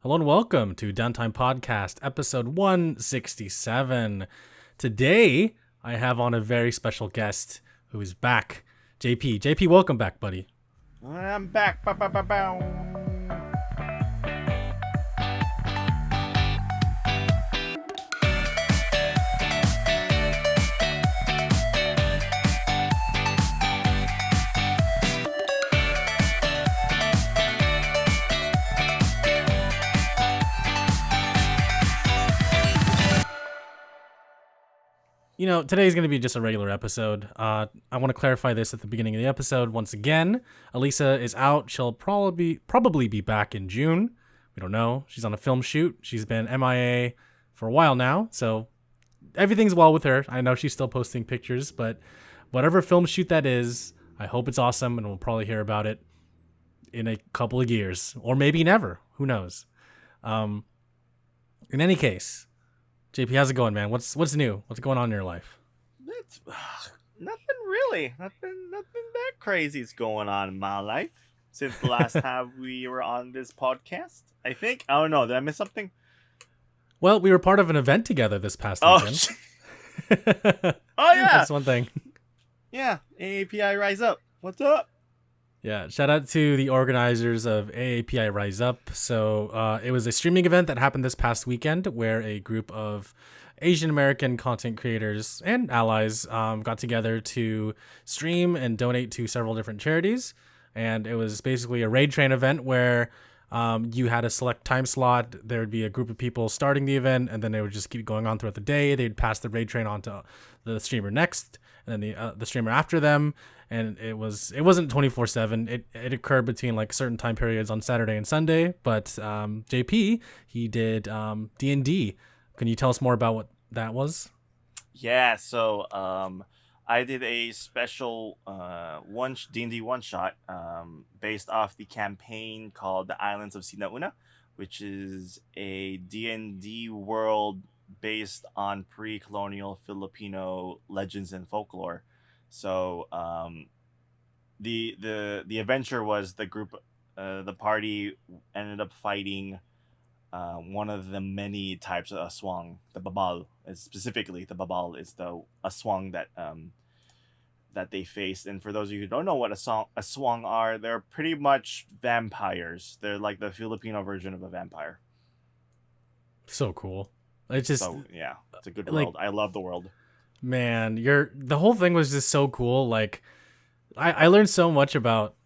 Hello and welcome to Downtime Podcast, episode 167. Today, I have on a very special guest who is back, JP. JP, welcome back, buddy. I'm back. Bow, bow, bow, bow. You know, today's going to be just a regular episode. I want to clarify this at the beginning of the episode. Once again, Alyssa is out. She'll probably be back in June. We don't know. She's on a film shoot. She's been MIA for a while now, so everything's well with her. I know she's still posting pictures, but whatever film shoot that is, I hope it's awesome, and we'll probably hear about it in a couple of years, or maybe never. Who knows? In any case, JP, how's it going, man? What's new? What's going on in your life? It's nothing really. Nothing that crazy's going on in my life since the last time we were on this podcast. I think. I don't know. Did I miss something? Well, we were part of an event together this past weekend. Oh yeah. That's one thing. Yeah. AAPI Rise Up. What's up? Yeah, shout out to the organizers of AAPI Rise Up. So it was a streaming event that happened this past weekend where a group of Asian American content creators and allies got together to stream and donate to several different charities. And it was basically a raid train event where you had a select time slot. There would be a group of people starting the event, and then they would just keep going on throughout the day. They'd pass the raid train on to the streamer next, and then the streamer after them. And it wasn't 24/7. It occurred between like certain time periods on Saturday and Sunday. But JP, he did D&D. Can you tell us more about what that was? Yeah. So I did a special D&D one shot based off the campaign called The Islands of Sinauna, which is a D&D world based on pre-colonial Filipino legends and folklore. So the adventure was the group, the party ended up fighting one of the many types of aswang, the babal. Specifically, the babal is the aswang that they faced. And for those of you who don't know what aswang are, they're pretty much vampires. They're like the Filipino version of a vampire. So cool. It's just yeah, it's a good world. I love the world. Man, the whole thing was just so cool. Like, I learned so much about,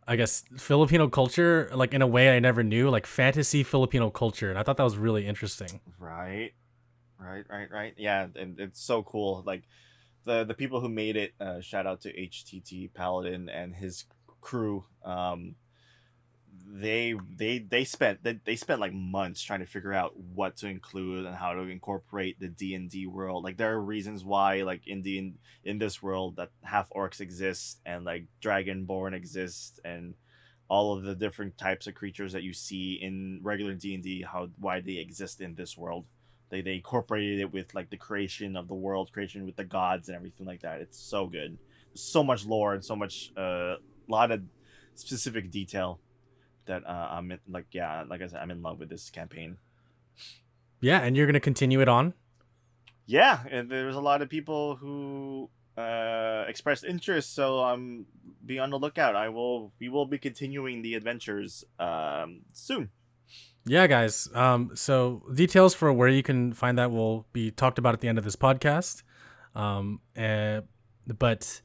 I guess, Filipino culture, like in a way I never knew, like fantasy Filipino culture, and I thought that was really interesting. Right. Yeah, and it's so cool. Like the people who made it. Shout out to HTT Paladin and his crew. They spent like months trying to figure out what to include and how to incorporate the D&D world. Like there are reasons why like in this world that half orcs exist and like dragonborn exist and all of the different types of creatures that you see in regular D&D, why they exist in this world. They incorporated it with like the creation of the world, creation with the gods and everything like that. It's so good. There's so much lore and so much lot of specific detail that I'm in, like I said, I'm in love with this campaign. Yeah, and you're gonna continue it on? Yeah, and there's a lot of people who expressed interest, so be on the lookout. We will be continuing the adventures soon. Yeah, guys. So details for where you can find that will be talked about at the end of this podcast. But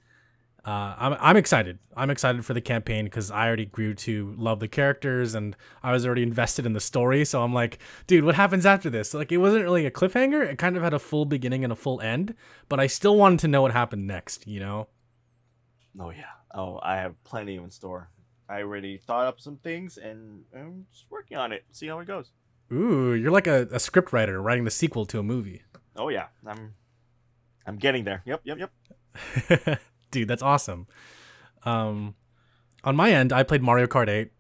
I'm excited. I'm excited for the campaign because I already grew to love the characters and I was already invested in the story. So I'm like, dude, what happens after this? Like, it wasn't really a cliffhanger. It kind of had a full beginning and a full end, but I still wanted to know what happened next, you know? Oh, yeah. Oh, I have plenty in store. I already thought up some things and I'm just working on it. See how it goes. Ooh, you're like a script writer writing the sequel to a movie. Oh, yeah. I'm getting there. Yep. Dude, that's awesome. On my end, I played Mario Kart 8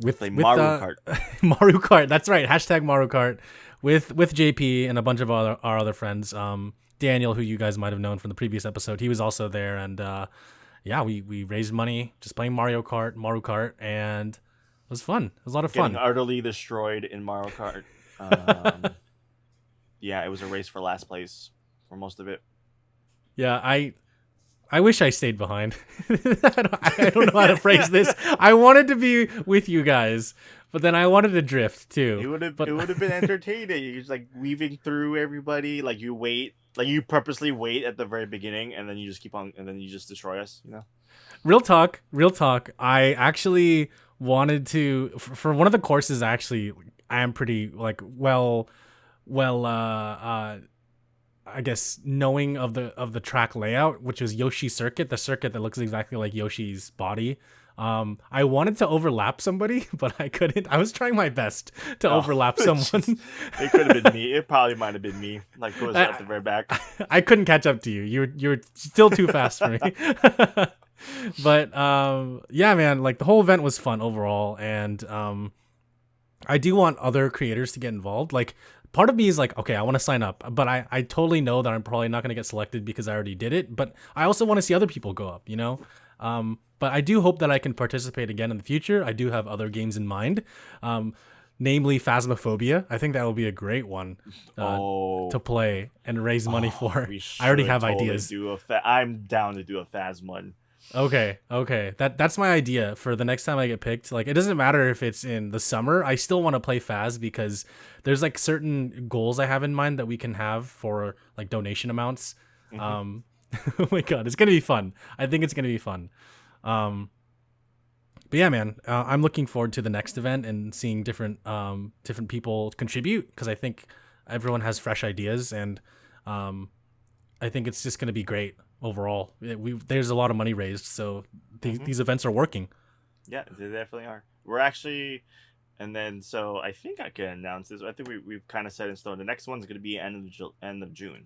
with Mario Kart. Mario Kart. That's right. Hashtag Mario Kart with JP and a bunch of our other friends. Daniel, who you guys might have known from the previous episode, he was also there. And yeah, we raised money just playing Mario Kart, and was fun. It was a lot of Getting fun. utterly destroyed in Mario Kart. Um, yeah, it was a race for last place for most of it. Yeah, I wish I stayed behind. I don't know how to phrase this. I wanted to be with you guys, but then I wanted to drift too. It would have been entertaining. You're just like weaving through everybody. Like you wait, like you purposely wait at the very beginning, and then you just keep on, and then you just destroy us. You know. Real talk, real talk. I actually wanted to for one of the courses. Actually, I am pretty like I guess knowing of the track layout, which is Yoshi's circuit, the circuit that looks exactly like Yoshi's body. I wanted to overlap somebody, but I couldn't. I was trying my best to overlap someone. It could have been me. It probably might have been me. Like who was at the very back. I couldn't catch up to you. You were still too fast for me. But yeah, man, like the whole event was fun overall, and I do want other creators to get involved. Like part of me is like, okay, I want to sign up, but I totally know that I'm probably not going to get selected because I already did it. But I also want to see other people go up, you know? But I do hope that I can participate again in the future. I do have other games in mind, namely Phasmophobia. I think that will be a great one to play and raise money for. I already have ideas. I'm down to do a Phasmon. Okay. That's my idea for the next time I get picked. Like, it doesn't matter if it's in the summer. I still want to play Phas because there's like certain goals I have in mind that we can have for like donation amounts. Mm-hmm. Oh my god, it's gonna be fun. I think it's gonna be fun. But yeah, man, I'm looking forward to the next event and seeing different people contribute because I think everyone has fresh ideas and I think it's just gonna be great. Overall, there's a lot of money raised, so these events are working. Yeah, they definitely are. We're actually, and then so I think I can announce this. I think we've kind of set in stone. The next one's going to be end of June.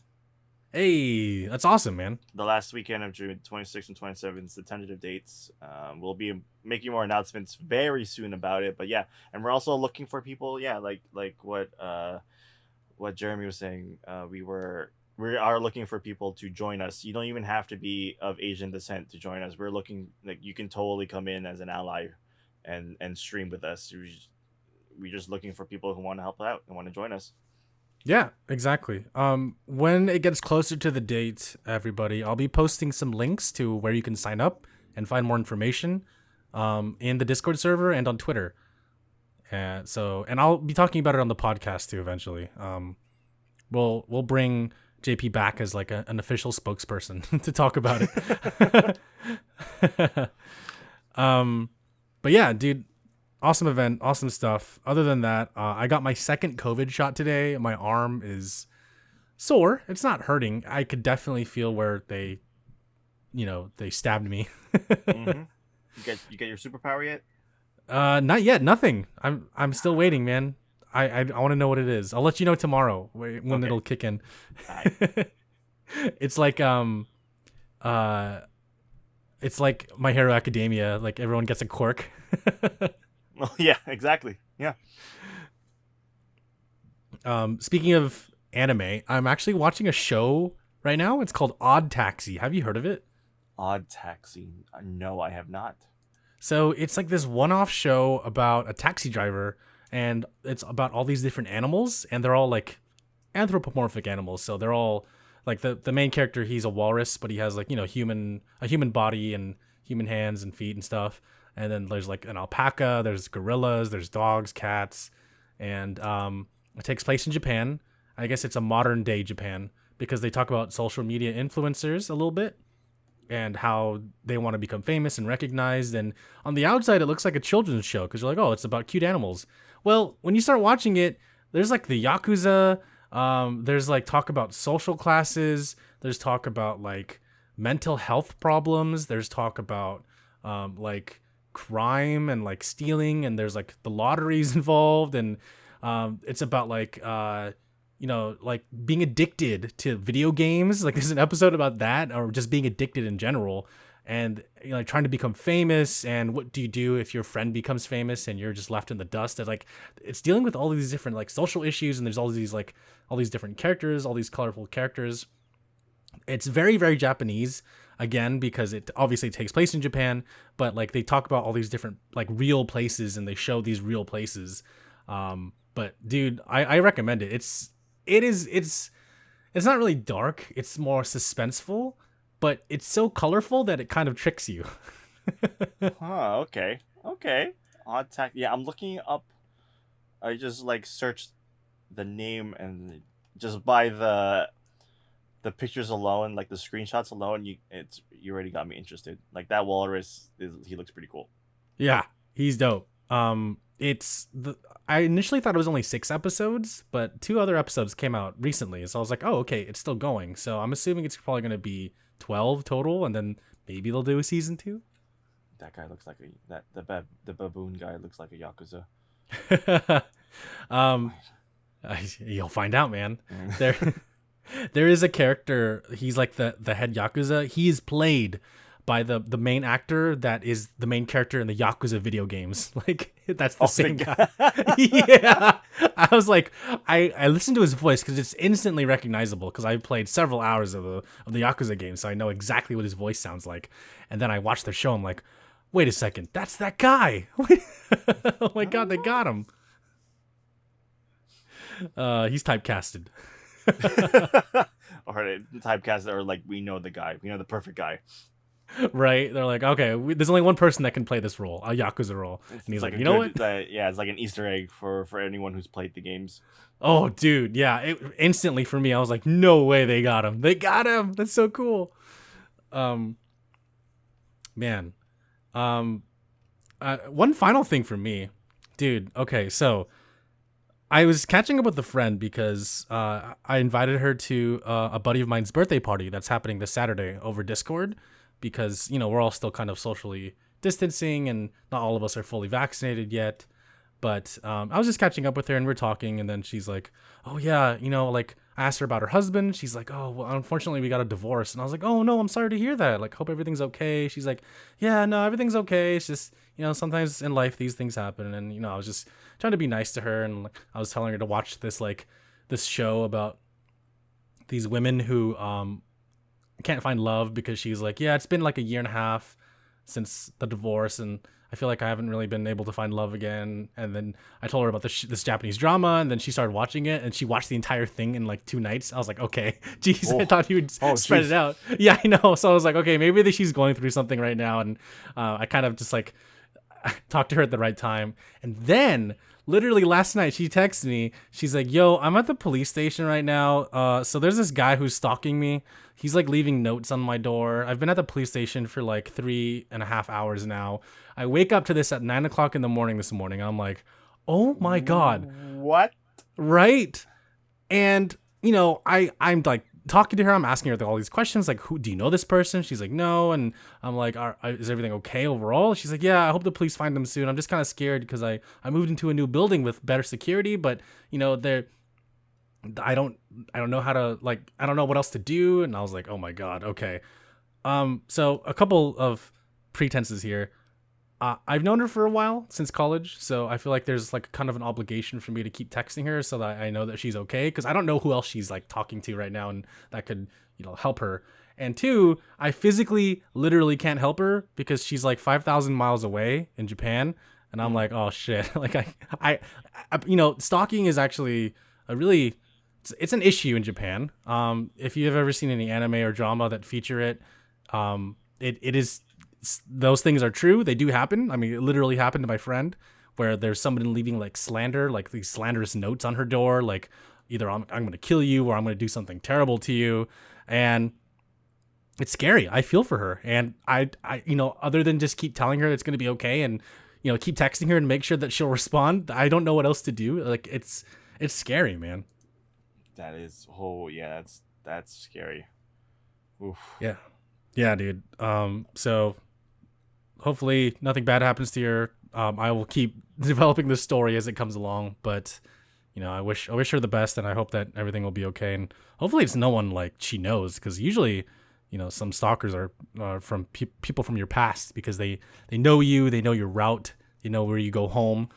Hey, that's awesome, man. The last weekend of June, 26th and 27th, is the tentative dates. We'll be making more announcements very soon about it. But yeah, and we're also looking for people. Yeah, like what Jeremy was saying. We are looking for people to join us. You don't even have to be of Asian descent to join us. We're looking like you can totally come in as an ally and stream with us. We're just looking for people who want to help out and want to join us. Yeah, exactly. When it gets closer to the date, everybody, I'll be posting some links to where you can sign up and find more information in the Discord server and on Twitter. And I'll be talking about it on the podcast too eventually. We'll bring JP back as like an official spokesperson to talk about it. But yeah, dude, awesome event, awesome stuff. Other than that, I got my second COVID shot today. My arm is sore. It's not hurting. I could definitely feel where they stabbed me. Mm-hmm. You get your superpower yet? Not yet. Nothing. I'm still waiting, man. I want to know what it is. I'll let you know tomorrow when it'll kick in. It's like it's like My Hero Academia. Like everyone gets a quirk. Oh yeah, exactly. Yeah. Speaking of anime, I'm actually watching a show right now. It's called ODDTAXI. Have you heard of it? ODDTAXI. No, I have not. So it's like this one-off show about a taxi driver. And it's about all these different animals, and they're all like anthropomorphic animals. So they're all like the main character. He's a walrus, but he has like a human body and human hands and feet and stuff. And then there's like an alpaca. There's gorillas. There's dogs, cats, and it takes place in Japan. I guess it's a modern day Japan because they talk about social media influencers a little bit and how they want to become famous and recognized. And on the outside, it looks like a children's show because you're like, oh, it's about cute animals. Well, when you start watching it, there's like the Yakuza, there's like talk about social classes, there's talk about like mental health problems, there's talk about like crime and like stealing, and there's like the lotteries involved, and it's about like like being addicted to video games. Like there's an episode about that, or just being addicted in general. And trying to become famous, and what do you do if your friend becomes famous and you're just left in the dust? It's dealing with all these different like social issues, and there's all these different characters, all these colorful characters. It's very, very Japanese. again because it obviously takes place in Japan, but like they talk about all these different like real places and they show these real places. But dude, I recommend it. It's not really dark. It's more suspenseful, but it's so colorful that it kind of tricks you. Okay. Okay. Odd tax. Yeah, I'm looking up. I just like searched the name and just by the pictures alone, like the screenshots alone, you already got me interested. Like that walrus he looks pretty cool. Yeah, he's dope. I initially thought it was only 6 episodes, but 2 other episodes came out recently, so I was like, oh, okay, it's still going. So I'm assuming it's probably gonna be 12 total, and then maybe they'll do a season 2. That guy looks like the baboon guy looks like a yakuza. um, you'll find out, man. There is a character. He's like the head yakuza. He's played by the main actor that is the main character in the Yakuza video games. Like that's the same guy. Yeah, I was like, I listened to his voice because it's instantly recognizable because I played several hours of the Yakuza game, so I know exactly what his voice sounds like. And then I watched the show. I'm like, wait a second, that's that guy. Oh my god, they got him. He's typecasted. Or typecast, or like we know the guy, we know the perfect guy. Right? They're like, okay, there's only one person that can play this role, a Yakuza role. And he's like, you know what? Yeah, it's like an Easter egg for anyone who's played the games. Oh, dude, yeah. Instantly for me, I was like, no way they got him. They got him. That's so cool. Man. One final thing for me. Dude, okay, so I was catching up with a friend because I invited her to a buddy of mine's birthday party that's happening this Saturday over Discord because, you know, we're all still kind of socially distancing and not all of us are fully vaccinated yet. But I was just catching up with her and we're talking, and then she's like, oh, yeah, you know, like I asked her about her husband. She's like, oh, well, unfortunately, we got a divorce. And I was like, oh, no, I'm sorry to hear that. Like, hope everything's okay. She's like, yeah, no, everything's okay. It's just, you know, sometimes in life these things happen. And, you know, I was just trying to be nice to her. And like, I was telling her to watch this show about these women who can't find love because she's like, yeah, it's been like a year and a half since the divorce. And I feel like I haven't really been able to find love again. And then I told her about this Japanese drama, and then she started watching it, and she watched the entire thing in like 2 nights. I was like, okay, geez, I thought you would spread it out. Yeah, I know. So I was like, okay, maybe she's going through something right now. And I kind of just like talked to her at the right time. And then literally last night she texted me. She's like, yo, I'm at the police station right now. So there's this guy who's stalking me. He's like leaving notes on my door. I've been at the police station for like 3.5 hours now. I wake up to this at 9 o'clock in the morning this morning. I'm like, oh my God. What? Right. And, you know, I'm like talking to her. I'm asking her all these questions. Like, who do you know this person? She's like, no. And I'm like, is everything okay overall? She's like, yeah, I hope the police find them soon. I'm just kind of scared because I moved into a new building with better security, but you know, I don't know how to, like, I don't know what else to do. And I was like, oh my God. Okay. So a couple of pretenses here. I've known her for a while, since college, so I feel like there's like kind of an obligation for me to keep texting her so that I know that she's okay, because I don't know who else she's like talking to right now and that could, you know, help her. And 2, I physically literally can't help her because she's like 5,000 miles away in Japan, and I'm like, oh shit. Like I you know, stalking is actually it's an issue in Japan. If you've ever seen any anime or drama that feature it, it is, those things are true. They do happen. I mean, it literally happened to my friend where there's somebody leaving like slander, like these slanderous notes on her door, like either I'm going to kill you or I'm going to do something terrible to you. And it's scary. I feel for her. And I, you know, other than just keep telling her it's going to be okay and, you know, keep texting her and make sure that she'll respond, I don't know what else to do. Like it's scary, man. That is, that's scary. Oof. Yeah. Yeah, dude. So hopefully nothing bad happens to her. I will keep developing this story as it comes along, but you know, I wish her the best, and I hope that everything will be okay. And hopefully it's no one like she knows, because usually, you know, some stalkers are from people from your past, because they know you, they know your route, you know where you go home,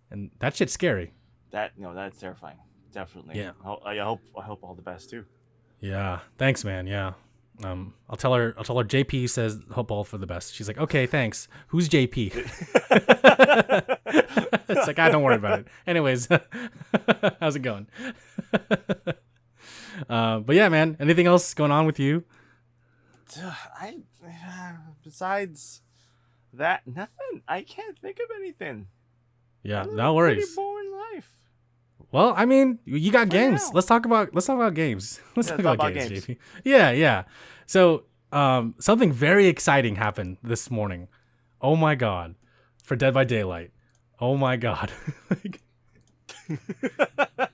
and that shit's scary. That's terrifying. Definitely. Yeah. I hope all the best too. Yeah. Thanks, man. Yeah. I'll tell her JP says hope all for the best. She's like, okay, thanks. Who's JP? It's like, don't worry about it. Anyways, how's it going? But yeah, man, anything else going on with you? I besides that, nothing. I can't think of anything. Yeah, no worries. Pretty boring life. Well, I mean, you got games. Now. Let's talk about games. Let's talk about games, games. JP. Yeah. So, something very exciting happened this morning. Oh my god, for Dead by Daylight. Oh my god,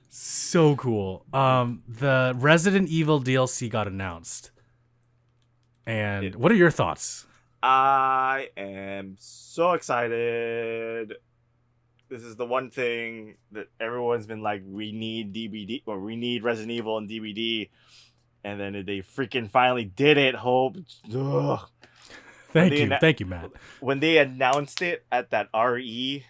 so cool. The Resident Evil DLC got announced, and what are your thoughts? I am so excited. This is the one thing that everyone's been like, we need DVD, or we need Resident Evil and DVD, and then they freaking finally did it. Hope. Ugh. Thank you, Matt. When they announced it at that RE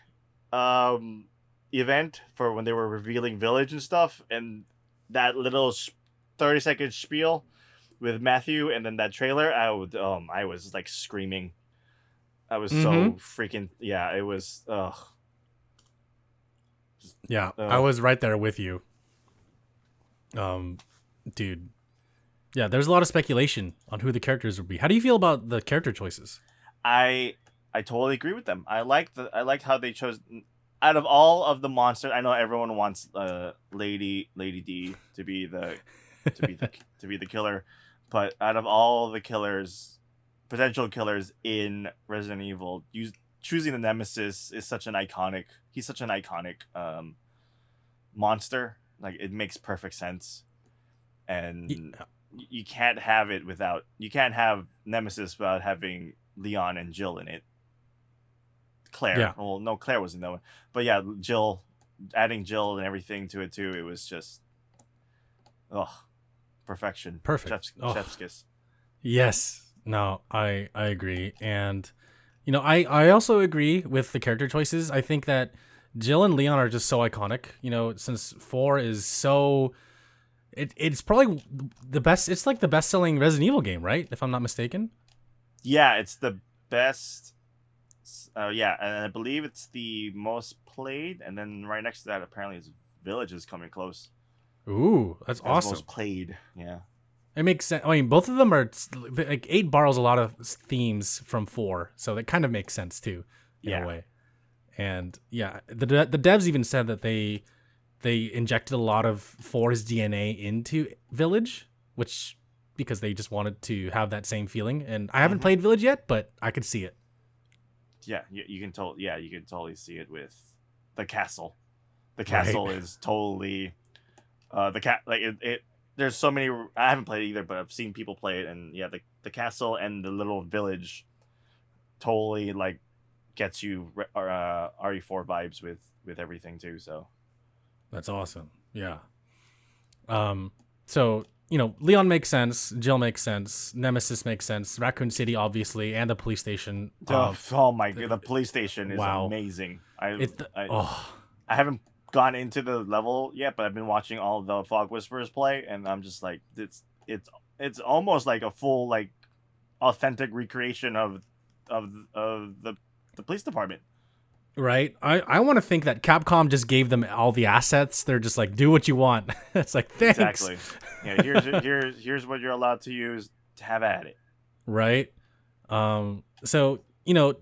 event for when they were revealing Village and stuff, and that little 30-second spiel with Matthew, and then that trailer, I was like screaming. I was so freaking, it was I was right there with you. Dude. Yeah, there's a lot of speculation on who the characters would be. How do you feel about the character choices? I totally agree with them. I liked how they chose. Out of all of the monsters, I know everyone wants Lady D to be the killer, but out of all the potential killers in Resident Evil, choosing the Nemesis is such an iconic. He's such an iconic monster. Like, it makes perfect sense, and you can't have Nemesis without having Leon and Jill in it. Claire. Yeah. Well, no, Claire wasn't that one. But yeah, Jill, adding Jill and everything to it too, it was just perfection. Perfect. Chef's kiss. Yes. No, I agree. And I also agree with the character choices. I think that Jill and Leon are just so iconic. Since 4 is so it's probably the best. It's like the best-selling Resident Evil game, right? If I'm not mistaken. Yeah, it's the best. And I believe it's the most played, and then right next to that, apparently, is Village is coming close. Ooh, that's awesome. Most played, yeah. It makes sense. I mean, both of them are like 8 borrows a lot of themes from 4, so that kind of makes sense too, in a way. And yeah, the devs even said that they injected a lot of 4's DNA into Village, which because they just wanted to have that same feeling. And I haven't played Village yet, but I could see it. Yeah, you can totally see it with the castle. The castle is totally there's so many. I haven't played it either, but I've seen people play it, and yeah, the castle and the little village totally like gets you RE4 vibes with everything too. So that's awesome. Yeah. So Leon makes sense, Jill makes sense, Nemesis makes sense, Raccoon City obviously, and the police station. Oh my god, the police station is amazing. I haven't gone into the level yet, but I've been watching all the Fog Whisperers play, and I'm just like, it's almost like a full like authentic recreation of the police department. Right. I want to think that Capcom just gave them all the assets. They're just like, do what you want. It's like, thanks. Exactly. Yeah. Here's what you're allowed to use. To have at it. Right. So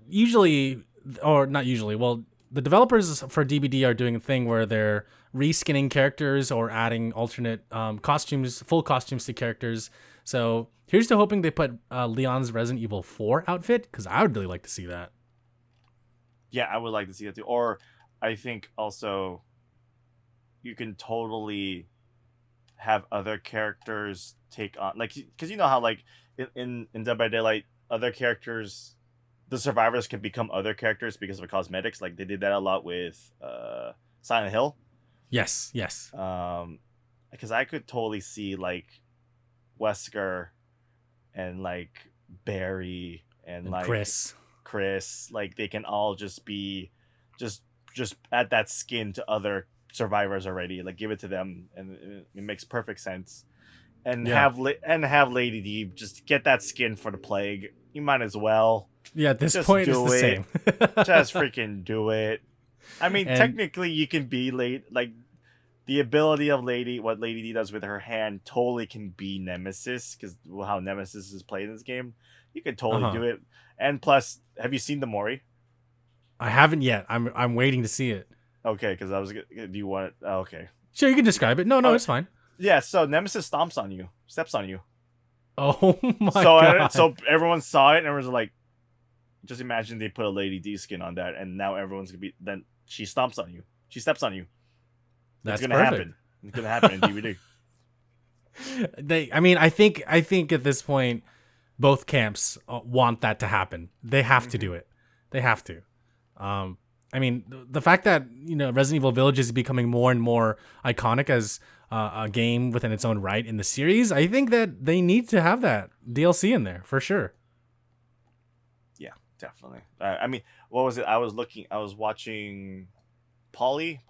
usually, or not usually. Well, the developers for DBD are doing a thing where they're reskinning characters or adding alternate costumes, full costumes to characters. So here's to hoping they put Leon's Resident Evil 4 outfit, because I would really like to see that. Yeah, I would like to see that too. Or I think also you can totally have other characters take on, like, because you know how like in Dead by Daylight, other characters, the survivors can become other characters because of cosmetics. Like they did that a lot with Silent Hill. Yes. Because I could totally see like Wesker and like Barry and like Chris, like they can all just be just add that skin to other survivors already, like give it to them, and it makes perfect sense. and Yeah. have Lady D just get that skin for the plague. You might as well. Yeah, at this Just point, it's do the it. same. Just freaking do it. I mean, And technically, you can be like the ability of what Lady D does with her hand totally can be Nemesis because how Nemesis is played in this game. You could totally do it. And plus, have you seen the Mori? I haven't yet. I'm waiting to see it. Okay, because I was. Do you want it? Oh, okay. Sure, you can describe it. No, it's fine. Yeah. So Nemesis stomps on you, steps on you. Oh my god. So everyone saw it and everyone's like, just imagine they put a Lady D skin on that, and now everyone's gonna be. Then she stomps on you. She steps on you. That's gonna perfect. happen. It's gonna happen in DVD. I think at this point, both camps want that to happen. They have to do it. They have to. The fact that Resident Evil Village is becoming more and more iconic as a game within its own right in the series, I think that they need to have that DLC in there for sure. Yeah, definitely. What was it? I was watching Polly,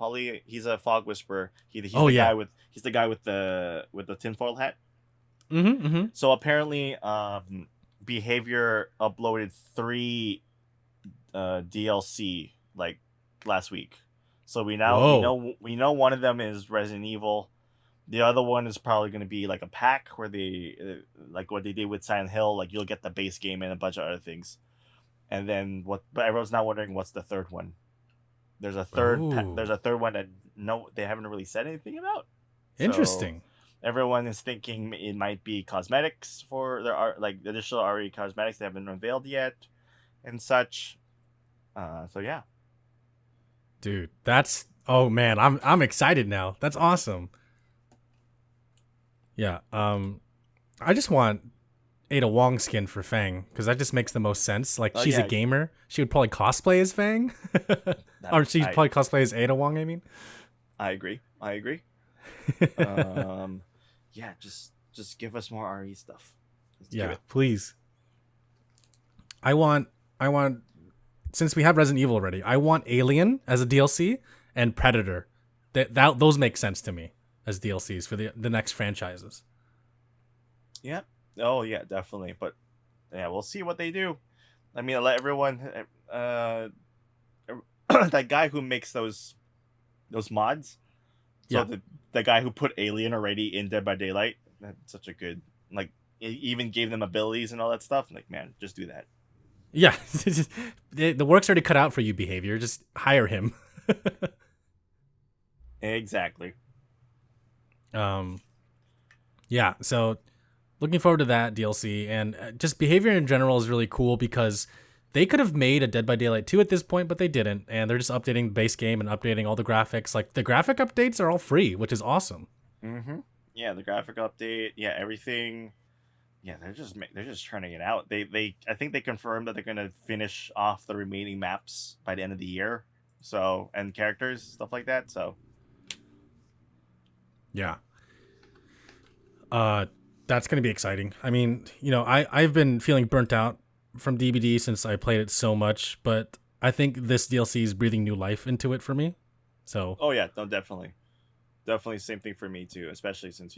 he's a fog whisperer. He's the guy with the tinfoil hat. Mm-hmm. So apparently, Behavior uploaded 3 DLC like last week. So we know one of them is Resident Evil. The other one is probably going to be like a pack where they like what they did with Silent Hill. Like you'll get the base game and a bunch of other things. And then but everyone's now wondering what's the third one. There's a third one that they haven't really said anything about. Interesting. So everyone is thinking it might be cosmetics for there are like additional RE cosmetics that haven't unveiled yet and such. So yeah. Dude, I'm excited now. That's awesome. Yeah. I just want Ada Wong skin for Fang because that just makes the most sense. Like she's a gamer, she would probably cosplay as Fang, or she'd probably cosplay as Ada Wong. I mean, I agree. Yeah, just give us more RE stuff. Please. I want. Since we have Resident Evil already, I want Alien as a DLC and Predator. Those make sense to me as DLCs for the next franchises. Yeah. Oh yeah, definitely. But yeah, we'll see what they do. I mean, I'll let everyone. That guy who makes those mods. So the guy who put Alien already in Dead by Daylight. That's such a good he even gave them abilities and all that stuff. Like, man, just do that. Yeah, the work's already cut out for you, Behavior. Just hire him. Exactly. Yeah, so looking forward to that DLC, and just Behavior in general is really cool because they could have made a Dead by Daylight 2 at this point, but they didn't, and they're just updating the base game and updating all the graphics. Like, the graphic updates are all free, which is awesome. Mm-hmm. Yeah, the graphic update, everything. Yeah, they're just churning it out. I think they confirmed that they're gonna finish off the remaining maps by the end of the year. So, and characters, stuff like that. So, yeah. That's gonna be exciting. I mean, I've been feeling burnt out from DBD since I played it so much, but I think this DLC is breathing new life into it for me. So. Oh yeah, no, definitely same thing for me too. Especially since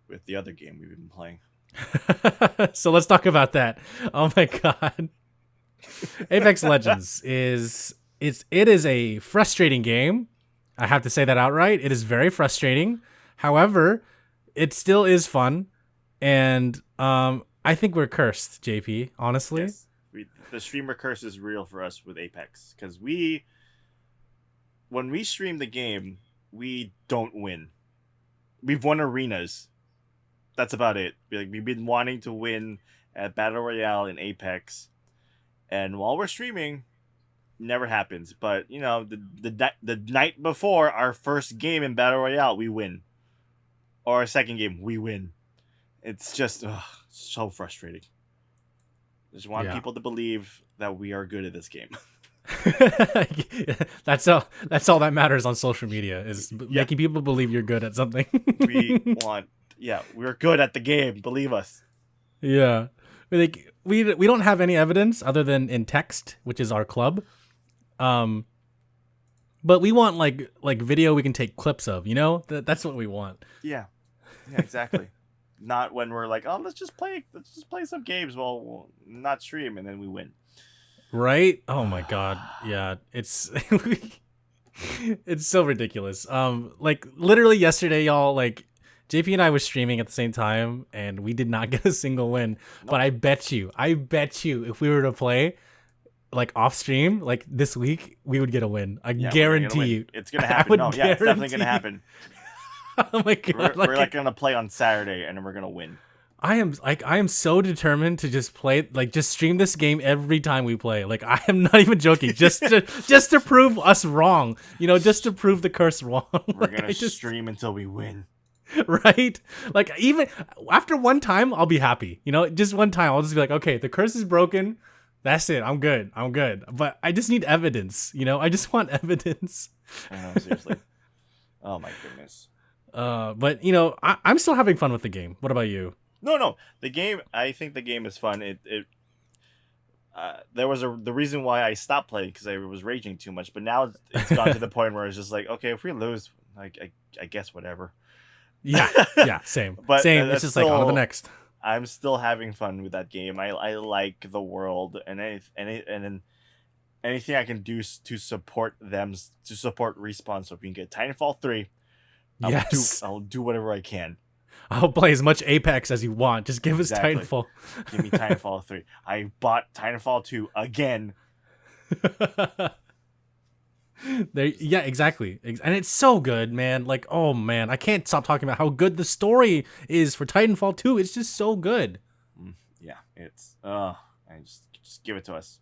with the other game we've been playing. So let's talk about that. Oh my god. Apex Legends is a frustrating game. I have to say that outright. It is very frustrating. However, it still is fun, and I think we're cursed, JP, honestly. Yes. The streamer curse is real for us with Apex because when we stream the game, we don't win. We've won arenas. That's about it. We've been wanting to win at Battle Royale in Apex, and while we're streaming, never happens. But the night before our first game in Battle Royale, we win, or our second game, we win. It's just so frustrating. Just want people to believe that we are good at this game. That's all that matters on social media is making people believe you're good at something. We're good at the game. Believe us. Yeah, we don't have any evidence other than in text, which is our club. But we want like video we can take clips of. That's what we want. Yeah. Yeah, exactly. Not when we're like, oh, let's just play some games while we'll not stream, and then we win. Right? Oh my god. Yeah, it's it's so ridiculous. Like literally yesterday, y'all, like JP and I was streaming at the same time and we did not get a single win. Nope. But I bet you, if we were to play like off stream, like this week, we would get a win. I guarantee you. It's gonna happen. No, yeah, it's definitely gonna happen. Oh my god. We're like gonna play on Saturday and then we're gonna win. I am so determined to just play, like just stream this game every time we play. Like I am not even joking, just to prove us wrong. You know, just to prove the curse wrong. We're gonna stream until we win. Right? Like even after one time, I'll be happy. You know, just one time, I'll just be like, okay, the curse is broken. That's it. I'm good. But I just need evidence. You know, I just want evidence. I know, seriously. Oh my goodness. But you know, I'm still having fun with the game. What about you? No. The game. I think the game is fun. There was the reason why I stopped playing because I was raging too much. But now it's gone to the point where it's just like, okay, if we lose, like I guess whatever. Yeah, same. But same. It's just still, like on to the next. I'm still having fun with that game. I like the world and anything I can do to support them, to support Respawn, so if we can get Titanfall 3. I'll do whatever I can. I'll play as much Apex as you want. Just give us Titanfall. Give me Titanfall 3. I bought Titanfall 2 again. Yeah, exactly. And it's so good, man. Like, oh man, I can't stop talking about how good the story is for Titanfall 2. It's just so good. Yeah, it's I just give it to us.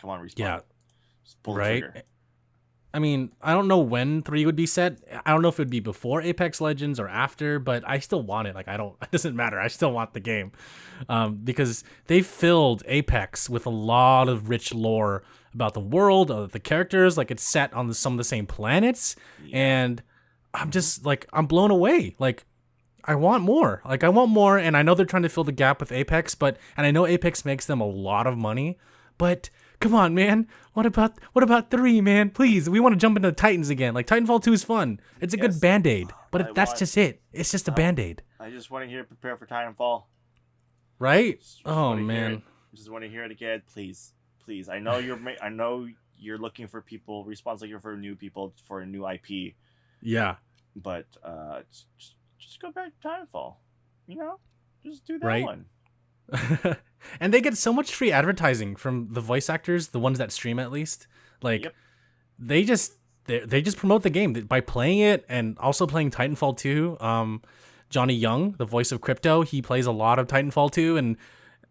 Come on, Respawn. Yeah. Just pull the trigger. I mean, I don't know when 3 would be set. I don't know if it would be before Apex Legends or after, but I still want it. Like, it doesn't matter. I still want the game. Because they filled Apex with a lot of rich lore about the world, the characters. Like, it's set on some of the same planets. Yeah. And I'm just, like, I'm blown away. Like, I want more. And I know they're trying to fill the gap with Apex, and I know Apex makes them a lot of money, but come on, man. What about 3, man? Please, we want to jump into the Titans again. Like, Titanfall 2 is fun. It's a good Band-Aid, but that's just it. It's just a Band-Aid. I just want to hear prepare for Titanfall. Right? Oh, man. Just want to hear it again, please. Please. I know you're looking for people. Respawn's looking for new people for a new IP. Yeah. But just go back to Titanfall. You know? Just do that one. And they get so much free advertising from the voice actors, the ones that stream at least. Like, yep. they just promote the game by playing it and also playing Titanfall 2. Johnny Young, the voice of Crypto, he plays a lot of Titanfall 2, and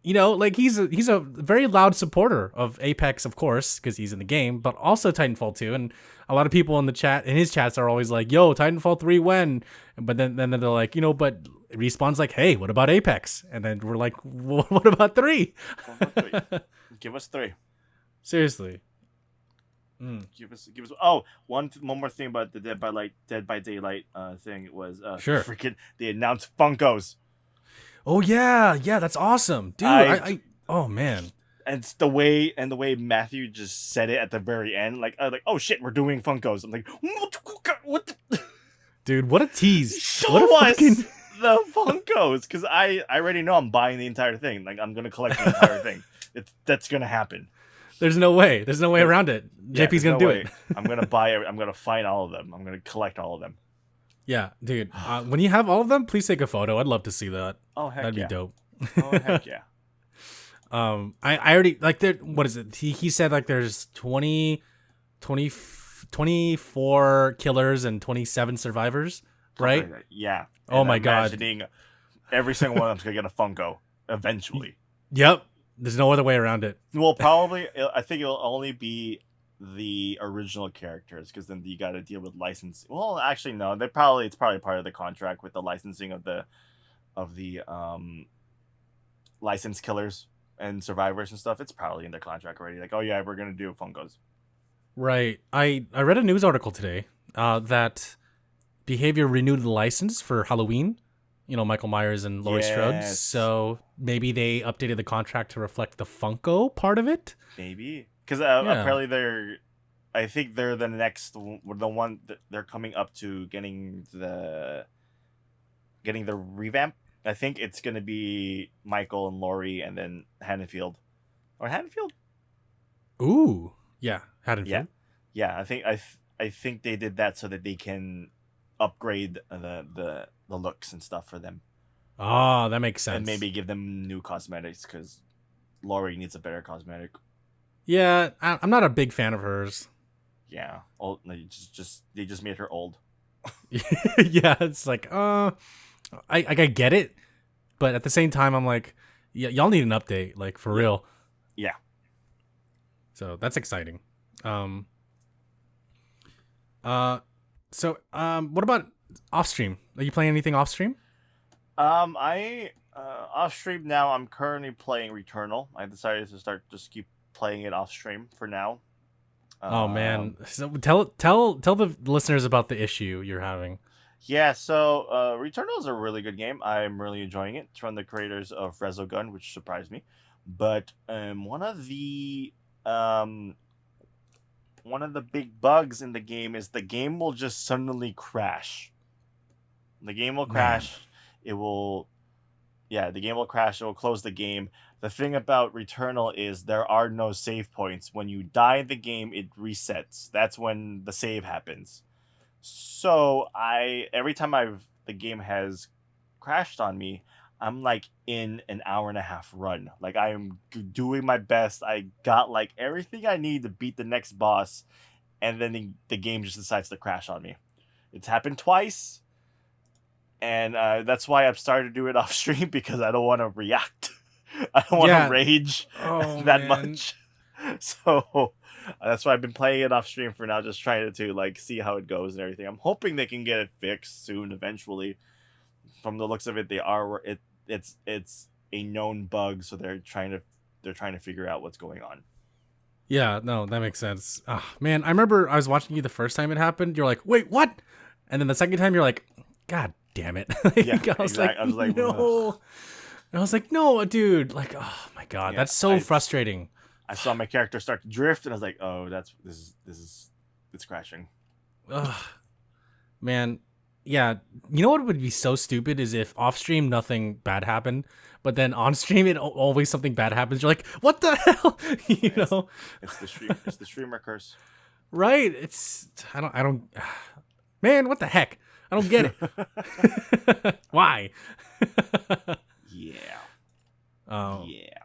you know, like he's a very loud supporter of Apex, of course, because he's in the game, but also Titanfall 2. And a lot of people in his chats are always like, "Yo, Titanfall 3 when?" But then they're like, you know, but Respawn's like, "Hey, what about Apex?" And then we're like, "What about 3?" Give us 3. Seriously. Give us. Oh, one more thing about the Dead by Daylight thing was sure. Freaking they announced Funkos. Oh yeah, that's awesome, dude. I oh man. And the way Matthew just said it at the very end, like oh shit, we're doing Funkos. I'm like, what? Dude, what a tease! Show us the Funkos, because I already know I'm buying the entire thing. Like, I'm gonna collect the entire thing. That's gonna happen. There's no way around it. JP's gonna do it. I'm gonna buy it. I'm gonna find all of them. I'm gonna collect all of them. Yeah, dude. When you have all of them, please take a photo. I'd love to see that. Oh heck, that'd be dope. Oh heck yeah. I already like there. What is it? He said like there's 24 killers and 27 survivors, right? Like yeah. Oh my god. Imagining every single one of them's gonna get a Funko eventually. Yep. There's no other way around it. Well, probably. I think it'll only be the original characters, because then you got to deal with licensing. Well, actually, no. It's probably part of the contract with the licensing of the licensed killers and survivors and stuff. It's probably in their contract already. Like, oh yeah, we're gonna do Funkos. Right. I read a news article today that Behavior renewed the license for Halloween. You know, Michael Myers and Laurie Strode. So maybe they updated the contract to reflect the Funko part of it. Maybe. Because apparently I think they're the next, the one that they're coming up to getting the getting the revamp. I think it's gonna be Michael and Laurie, and then Haddonfield, or Haddonfield. Ooh, yeah, Yeah, Haddonfield. yeah. I think they did that so that they can upgrade the looks and stuff for them, Oh, that makes and sense. maybe give them new cosmetics because Laurie needs a better cosmetic. Yeah, I'm not a big fan of hers. Yeah, old. They just made her old. Yeah, it's like, I get it, but at the same time, I'm like, yeah, y'all need an update, like for Yeah, real. yeah. So that's exciting. Um, uh, what about off stream? Are you playing anything off stream? I off stream now. I'm currently playing Returnal. I decided to start just keep playing it off stream for now. Oh man, so tell the listeners about the issue you're having. Yeah, so Returnal is a really good game. I'm really enjoying it. It's from the creators of Resogun, which surprised me. But um, one of the big bugs in the game is the game will just suddenly crash. The game will Man, crash. It will, yeah, the game will crash. It will close the game. The thing about Returnal is there are no save points. When you die in the game, it resets. That's when the save happens. So every time the game has crashed on me, I'm like in an hour and a half run. Like I am doing my best. I got like everything I need to beat the next boss, and then the game just decides to crash on me. It's happened twice, and that's why I've started to do it off stream because I don't want to react. I don't want to yeah. rage Oh that man, much. So that's why I've been playing it off stream for now, just trying to like see how it goes and everything. I'm hoping they can get it fixed soon, eventually. From the looks of it, it's a known bug, so they're trying to figure out what's going on. yeah, no, that makes sense. Man, I remember I was watching you the first time it happened. You're like, wait, what? And then the second time, you're like, God damn it! Yeah, Like, I was like, exactly. I was like, no. ugh. And I was like, no, dude. Like, oh my god, Yeah, that's so frustrating. I saw my character start to drift, and I was like, oh, this is it's crashing. Ugh, man, yeah. You know what would be so stupid is if off stream nothing bad happened, but then on stream always something bad happens. You're like, what the hell? you It's know, it's the streamer curse. right? It's I don't. Man, what the heck? I don't get it. Why? Yeah, Oh, yeah.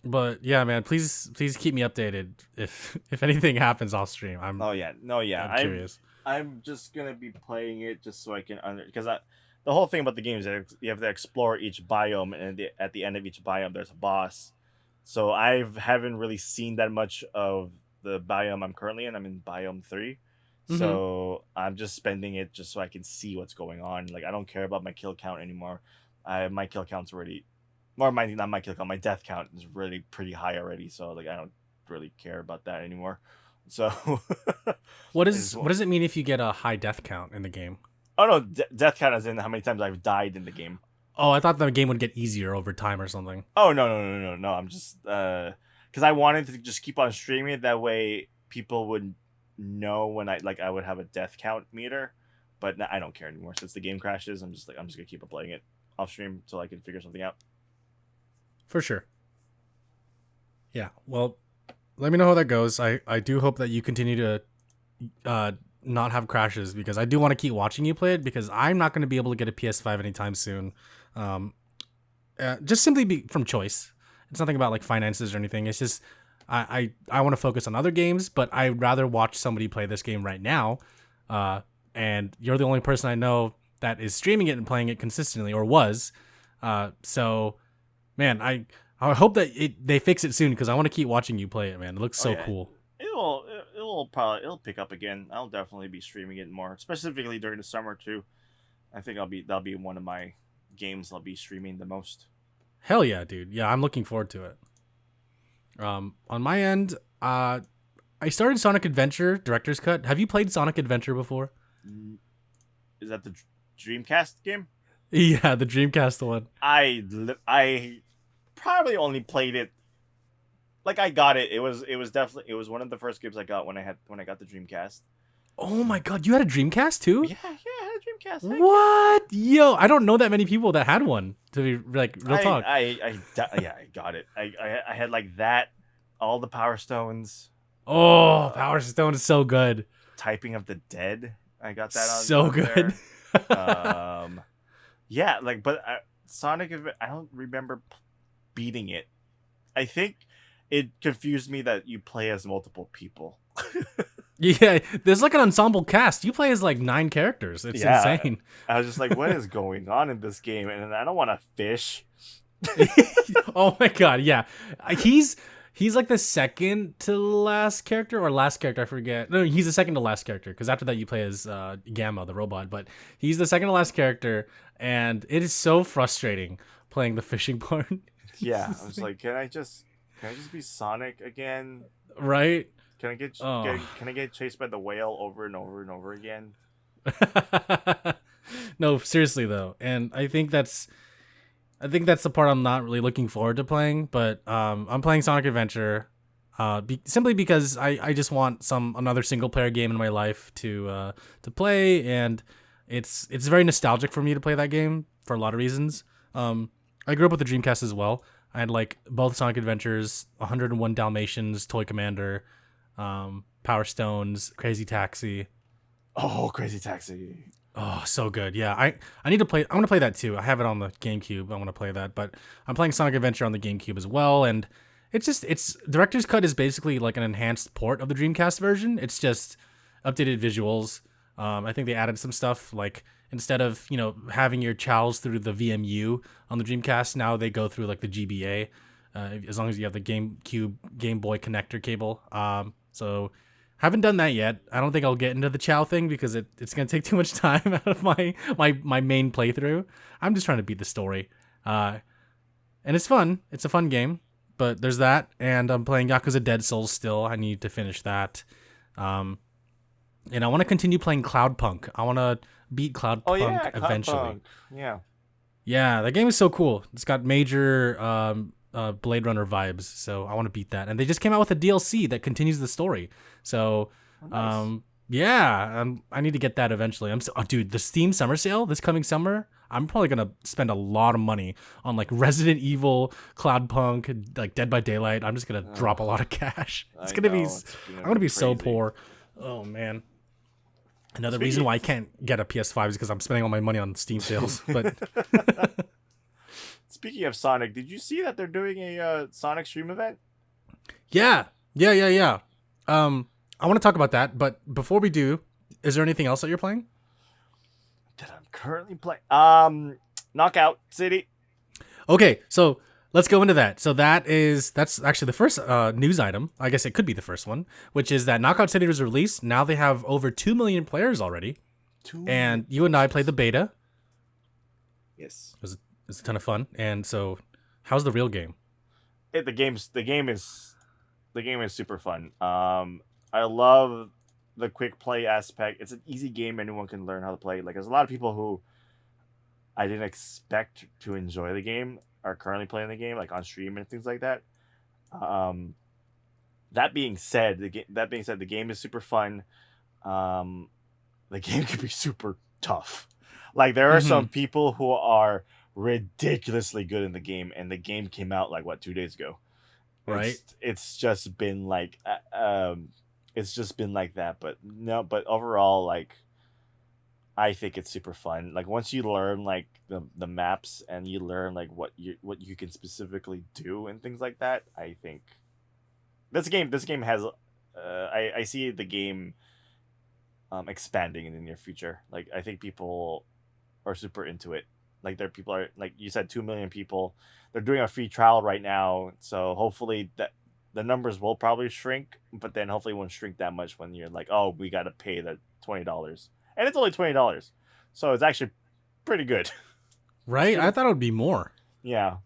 but yeah, man. Please keep me updated if anything happens off stream. Oh yeah, no, yeah. I'm curious. I'm just gonna be playing it just so I can because the whole thing about the game is that you have to explore each biome, and at the end of each biome there's a boss. So I haven't really seen that much of the biome I'm currently in. I'm in biome 3. Mm-hmm. So I'm just spending it just so I can see what's going on. Like I don't care about my kill count anymore. My kill count's already, or not my kill count. My death count is really pretty high already. So like I don't really care about that anymore. So What I just is what want. does it mean if you get a high death count in the game? Oh no, death count is in how many times I've died in the game. Oh, I thought the game would get easier over time or something. Oh no. I'm just because I wanted to just keep on streaming it. That way people would know when I would have a death count meter. But I don't care anymore since the game crashes. I'm just gonna keep on playing it off stream till I can figure something out. For sure. Yeah. Well, let me know how that goes. I do hope that you continue to not have crashes because I do want to keep watching you play it because I'm not going to be able to get a PS5 anytime soon. Um, just simply from choice. It's nothing about like finances or anything. It's just I want to focus on other games, but I'd rather watch somebody play this game right now. And you're the only person I know that is streaming it and playing it consistently or was. So man, I hope that they fix it soon because I want to keep watching you play it, man. It looks Oh so yeah, cool. it'll pick up again. I'll definitely be streaming it more, specifically during the summer too. I think that'll be one of my games I'll be streaming the most. Hell yeah, dude. Yeah, I'm looking forward to it. On my end, I started Sonic Adventure Director's Cut. Have you played Sonic Adventure before? Mm, Is that the Dreamcast game? Yeah, the Dreamcast one. I probably only played it like I got it. It was definitely it was one of the first games I got when I got the Dreamcast. Oh my god, you had a Dreamcast too? Yeah, I had a Dreamcast. Heck What? Yo, I don't know that many people that had one. To be like real talk. yeah, I got it. I had like that, all the Power Stones. Oh, Power Stone is so good. Typing of the Dead. I got that on So good. Yeah, like, but Sonic, I don't remember beating it. I think it confused me that you play as multiple people. Yeah, there's like an ensemble cast. You play as like 9 characters. It's insane. I was just like, what is going on in this game? And I don't want to fish. Oh my god, yeah. He's like the second to last character or last character, I forget. No, he's the second to last character because after that you play as Gamma, the robot. But he's the second to last character, and it is so frustrating playing the fishing part. Yeah, I was like, can I just be Sonic again? Right? Can I get chased by the whale over and over and over again? No, seriously though, and I think that's the part I'm not really looking forward to playing. But I'm playing Sonic Adventure, simply because I just want another single player game in my life to play, and it's very nostalgic for me to play that game for a lot of reasons. I grew up with the Dreamcast as well. I had like both Sonic Adventures, 101 Dalmatians, Toy Commander, Power Stones, Crazy Taxi. Oh, Crazy Taxi. Oh, so good. Yeah, I need to play. I want to play that too. I have it on the GameCube. I want to play that, but I'm playing Sonic Adventure on the GameCube as well, and it's Director's Cut is basically like an enhanced port of the Dreamcast version. It's just updated visuals. I think they added some stuff like instead of having your chows through the VMU on the Dreamcast, now they go through like the GBA. As long as you have the GameCube Game Boy connector cable. So haven't done that yet. I don't think I'll get into the chow thing because it's gonna take too much time out of my main playthrough. I'm just trying to beat the story, and it's fun. It's a fun game. But there's that, and I'm playing Yakuza Dead Souls still. I need to finish that, and I want to continue playing Cloudpunk. I want to beat Cloudpunk eventually. Cloudpunk. Yeah, that game is so cool. It's got major Blade Runner vibes, so I want to beat that. And they just came out with a DLC that continues the story. So, nice. yeah, I need to get that eventually. Dude, the Steam Summer Sale this coming summer, I'm probably gonna spend a lot of money on like Resident Evil, Cloudpunk, like Dead by Daylight. I'm just gonna drop a lot of cash. I'm gonna be so poor. Oh man. Another reason why I can't get a PS5 is because I'm spending all my money on Steam sales. But speaking of Sonic, did you see that they're doing a Sonic stream event? Yeah. I want to talk about that, but before we do, is there anything else that you're playing? That I'm currently playing. Knockout City. Okay, so let's go into that. So that's actually the first news item. I guess it could be the first one, which is that Knockout City was released. Now they have over 2 million players already. And you and I played the beta. Yes. It was a ton of fun. And so, how's the real game? The game is super fun. I love the quick play aspect. It's an easy game anyone can learn how to play. Like there's a lot of people who I didn't expect to enjoy the game are currently playing the game, like on stream and things like that. That being said, the game is super fun. The game can be super tough. Like there are some people who are ridiculously good in the game, and the game came out like 2 days ago. Right. It's just been like that. But overall, like I think it's super fun. Like once you learn like the maps and you learn like what you can specifically do and things like that, I think this game has I see the game expanding in the near future. Like I think people are super into it. Like people are, like you said, 2 million people. They're doing a free trial right now, so hopefully that the numbers will probably shrink, but then hopefully it won't shrink that much when you're like, oh, we got to pay the $20, and it's only $20, so it's actually pretty good. Right? I thought it would be more. Yeah.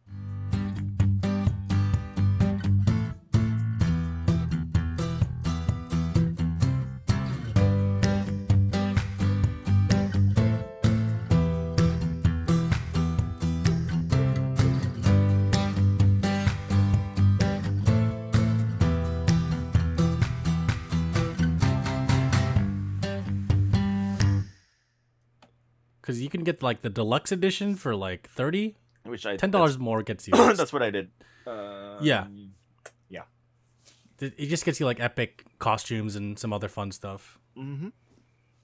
because you can get like the deluxe edition for like $10 more gets you. That's what I did. Yeah. Yeah. It just gets you like epic costumes and some other fun stuff. Mm-hmm.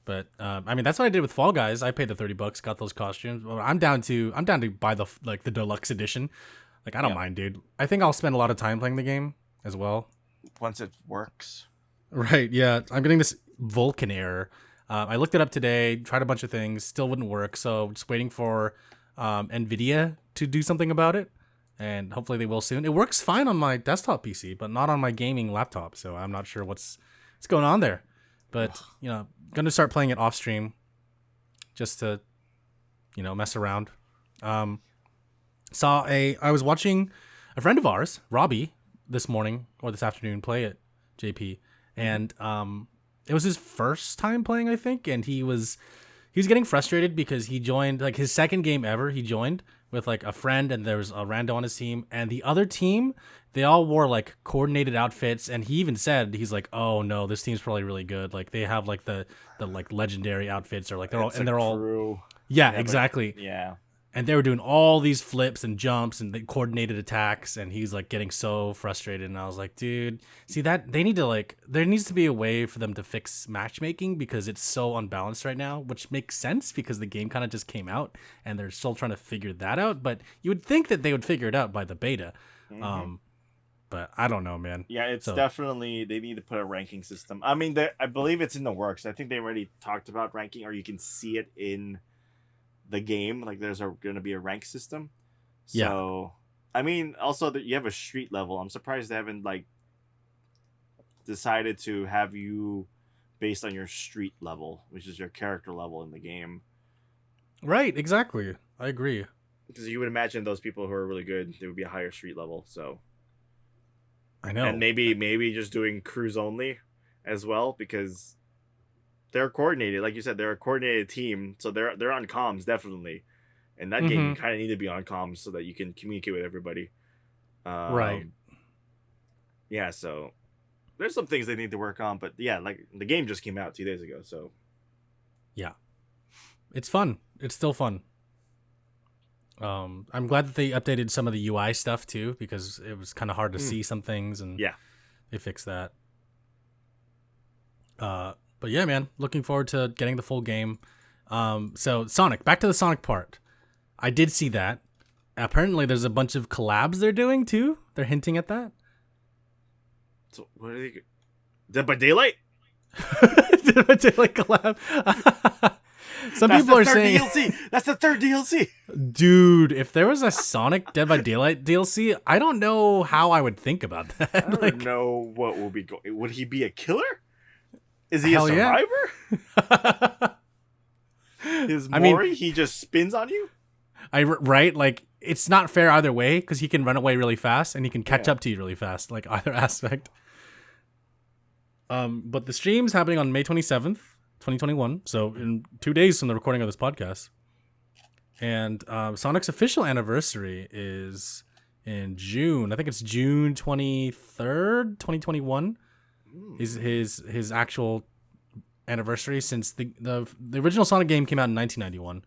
But I mean, that's what I did with Fall Guys. I paid the $30, got those costumes. Well, I'm down to buy the deluxe edition. Like, I don't mind, dude. I think I'll spend a lot of time playing the game as well. Once it works. Right, yeah. I'm getting this Vulkan error. I looked it up today, tried a bunch of things, still wouldn't work. So just waiting for NVIDIA to do something about it. And hopefully they will soon. It works fine on my desktop PC, but not on my gaming laptop. So I'm not sure what's going on there. But, going to start playing it off stream just to, mess around. I was watching a friend of ours, Robbie, this morning or this afternoon play it, JP. And it was his first time playing, I think. And he was getting frustrated because he joined, like, his second game ever. He joined with like a friend, and there was a rando on his team, and the other team, they all wore like coordinated outfits, and he even said, he's like, oh no, this team's probably really good, like they have like the like legendary outfits, or like they're all yeah, exactly. Yeah. And they were doing all these flips and jumps and the coordinated attacks, and he's like getting so frustrated. And I was like, dude, see that there needs to be a way for them to fix matchmaking, because it's so unbalanced right now, which makes sense because the game kind of just came out and they're still trying to figure that out. But you would think that they would figure it out by the beta. Mm-hmm. But I don't know, man. Yeah, it's definitely, they need to put a ranking system. I mean, I believe it's in the works. I think they already talked about ranking, or you can see it in the game, like there's going to be a rank system. So I mean, also that you have a street level. I'm surprised they haven't like decided to have you based on your street level, which is your character level in the game. Right, exactly. I agree. Because you would imagine those people who are really good, they would be a higher street level. So I know. And maybe just doing cruise only as well, because they're coordinated. Like you said, they're a coordinated team, so they're on comms, definitely. And that game, you kind of need to be on comms so that you can communicate with everybody. Right. Yeah, so there's some things they need to work on, but yeah, like the game just came out 2 days ago, so yeah, it's fun. It's still fun. I'm glad that they updated some of the UI stuff too, because it was kind of hard to see some things, and they fixed that. But yeah, man, looking forward to getting the full game. So Sonic, back to the Sonic part. I did see that. Apparently there's a bunch of collabs they're doing too. They're hinting at that. So what are they? Dead by Daylight? Dead by Daylight collab. Some people are saying DLC. That's the third DLC. Dude, if there was a Sonic Dead by Daylight DLC, I don't know how I would think about that. I don't know what will be going. Would he be a killer? Is he a survivor? Is Mori, he just spins on you? Right? Like, it's not fair either way, because he can run away really fast and he can catch up to you really fast, like either aspect. But the stream's happening on May 27th, 2021, so in 2 days from the recording of this podcast. And Sonic's official anniversary is in June. I think it's June 23rd, 2021. Is his actual anniversary, since the original Sonic game came out in 1991.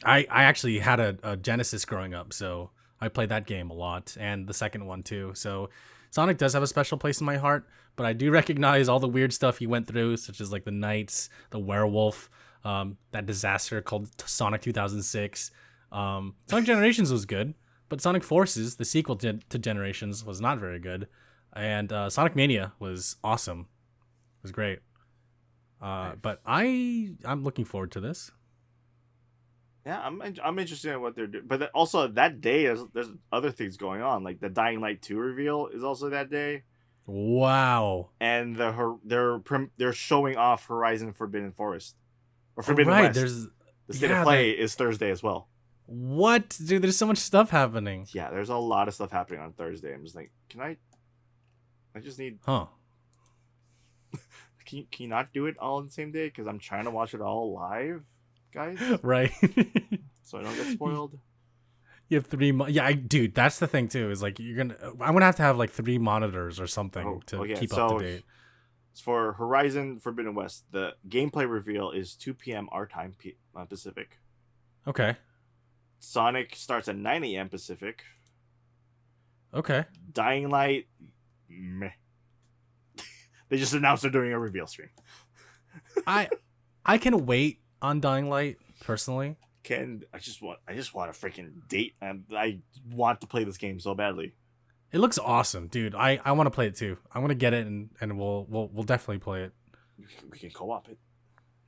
I actually had a Genesis growing up, so I played that game a lot, and the second one too. So Sonic does have a special place in my heart, but I do recognize all the weird stuff he went through, such as like the Knights, the werewolf, that disaster called Sonic 2006. Sonic Generations was good, but Sonic Forces, the sequel to Generations, was not very good. And Sonic Mania was awesome. It was great. But I'm looking forward to this. Yeah, I'm interested in what they're doing. But also that day, there's other things going on. Like the Dying Light 2 reveal is also that day. Wow. And they're showing off Horizon Forbidden Forest. Or Forbidden West. The state of play is Thursday as well. What? Dude, there's so much stuff happening. Yeah, there's a lot of stuff happening on Thursday. I'm just like, I just need... Huh. Can you not do it all on the same day? Because I'm trying to watch it all live, guys. Right. So I don't get spoiled. You have 3... dude, that's the thing, too. Is like, I'm going to have like 3 monitors or something to keep up to date. for Horizon Forbidden West, the gameplay reveal is 2 p.m. our time Pacific. Okay. Sonic starts at 9 a.m. Pacific. Okay. Dying Light, meh. They just announced they're doing a reveal stream. I can wait on Dying Light personally. I just want a freaking date, and I want to play this game so badly. It looks awesome, dude. I want to play it too. I want to get it and we'll definitely play it. We can co-op it.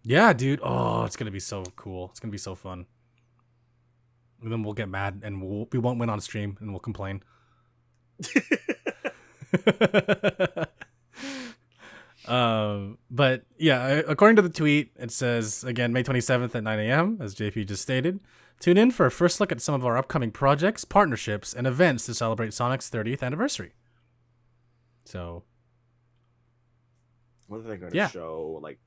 Yeah, dude. Oh, it's gonna be so cool. It's gonna be so fun. And then we'll get mad and we won't win on stream and we'll complain. But yeah, according to the tweet, it says again May 27th at 9 a.m. as JP just stated. Tune in for a first look at some of our upcoming projects, partnerships, and events to celebrate Sonic's 30th anniversary. So, what are they going to show? Like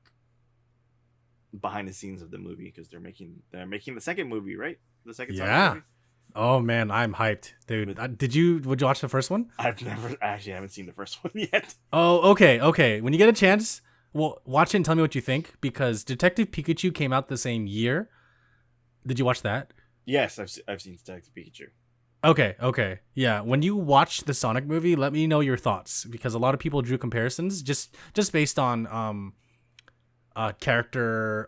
behind the scenes of the movie, because they're making the second movie, right? The second Sonic movie? Oh man, I'm hyped, dude. Would you watch the first one? I haven't seen the first one yet. Oh, okay. When you get a chance, well, watch it and tell me what you think, because Detective Pikachu came out the same year. Did you watch that? Yes, I've seen Detective Pikachu. Okay. Yeah, when you watch the Sonic movie, let me know your thoughts, because a lot of people drew comparisons just based on character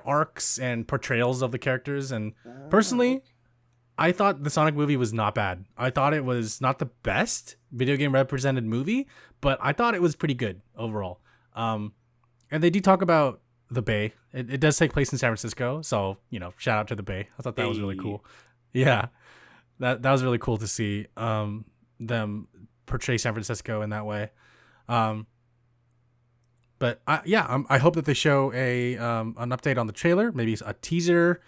arcs and portrayals of the characters, and personally I thought the Sonic movie was not bad. I thought it was not the best video game represented movie, but I thought it was pretty good overall. And they do talk about the Bay. It does take place in San Francisco, so shout out to the Bay. I thought that was really cool. Yeah, that was really cool to see them portray San Francisco in that way. But I hope that they show an update on the trailer, maybe a teaser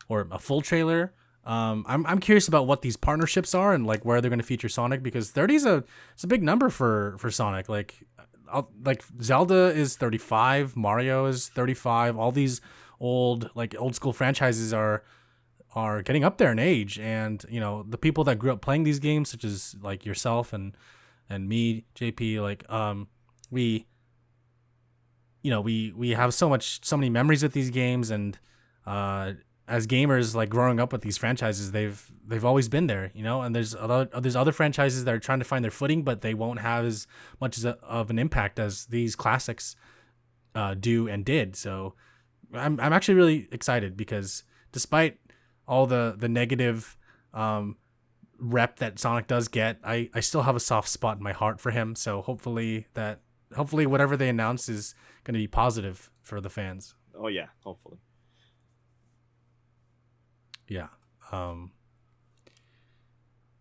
or a full trailer. I'm curious about what these partnerships are and like where they're going to feature Sonic, because 30 is a big number for Sonic. Like Zelda is 35, Mario is 35. All these old school franchises are getting up there in age, and the people that grew up playing these games, such as like yourself and me, JP, like we have so many memories with these games, and as gamers, like growing up with these franchises, they've always been there, and there's other franchises that are trying to find their footing, but they won't have as much of an impact as these classics do and did. So I'm actually really excited, because despite all the negative rep that Sonic does get, I still have a soft spot in my heart for him. So hopefully whatever they announce is going to be positive for the fans. Oh yeah, hopefully. Yeah.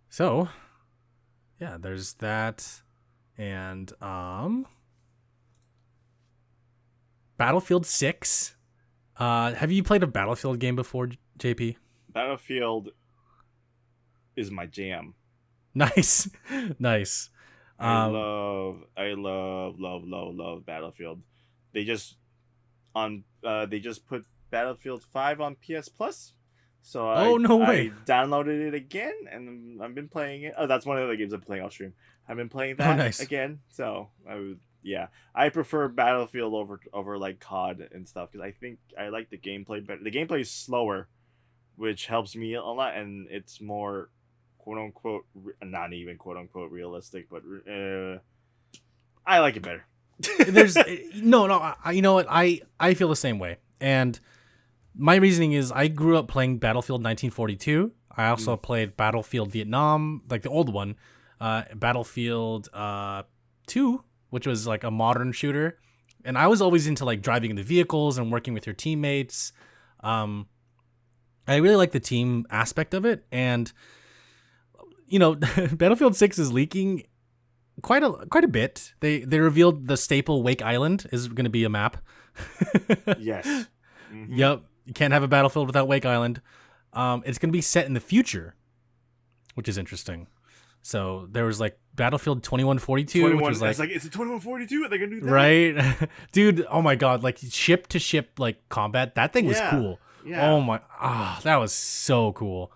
So yeah, there's that. And Battlefield 6. Have you played a Battlefield game before, JP? Battlefield is my jam. Nice. I love Battlefield. They just put Battlefield 5 on PS Plus. So I downloaded it again, and I've been playing it. Oh, that's one of the games I'm playing off stream. I've been playing that again. So I prefer Battlefield over like COD and stuff, because I think I like the gameplay better. The gameplay is slower, which helps me a lot, and it's more quote unquote, not even quote unquote realistic, but I like it better. There's no. You know what? I feel the same way, and my reasoning is I grew up playing Battlefield 1942. I also played Battlefield Vietnam, like the old one, Battlefield 2, which was like a modern shooter, and I was always into like driving in the vehicles and working with your teammates. I really like the team aspect of it, and Battlefield 6 is leaking quite a bit. They revealed the staple Wake Island is going to be a map. Yes. Mm-hmm. Yep. You can't have a Battlefield without Wake Island. It's going to be set in the future, which is interesting. So there was like Battlefield 2142, which was like, it's a 2142. Are they going to do that? Right, dude. Oh my god, like ship to ship like combat. That thing was cool. Yeah. Oh my, that was so cool.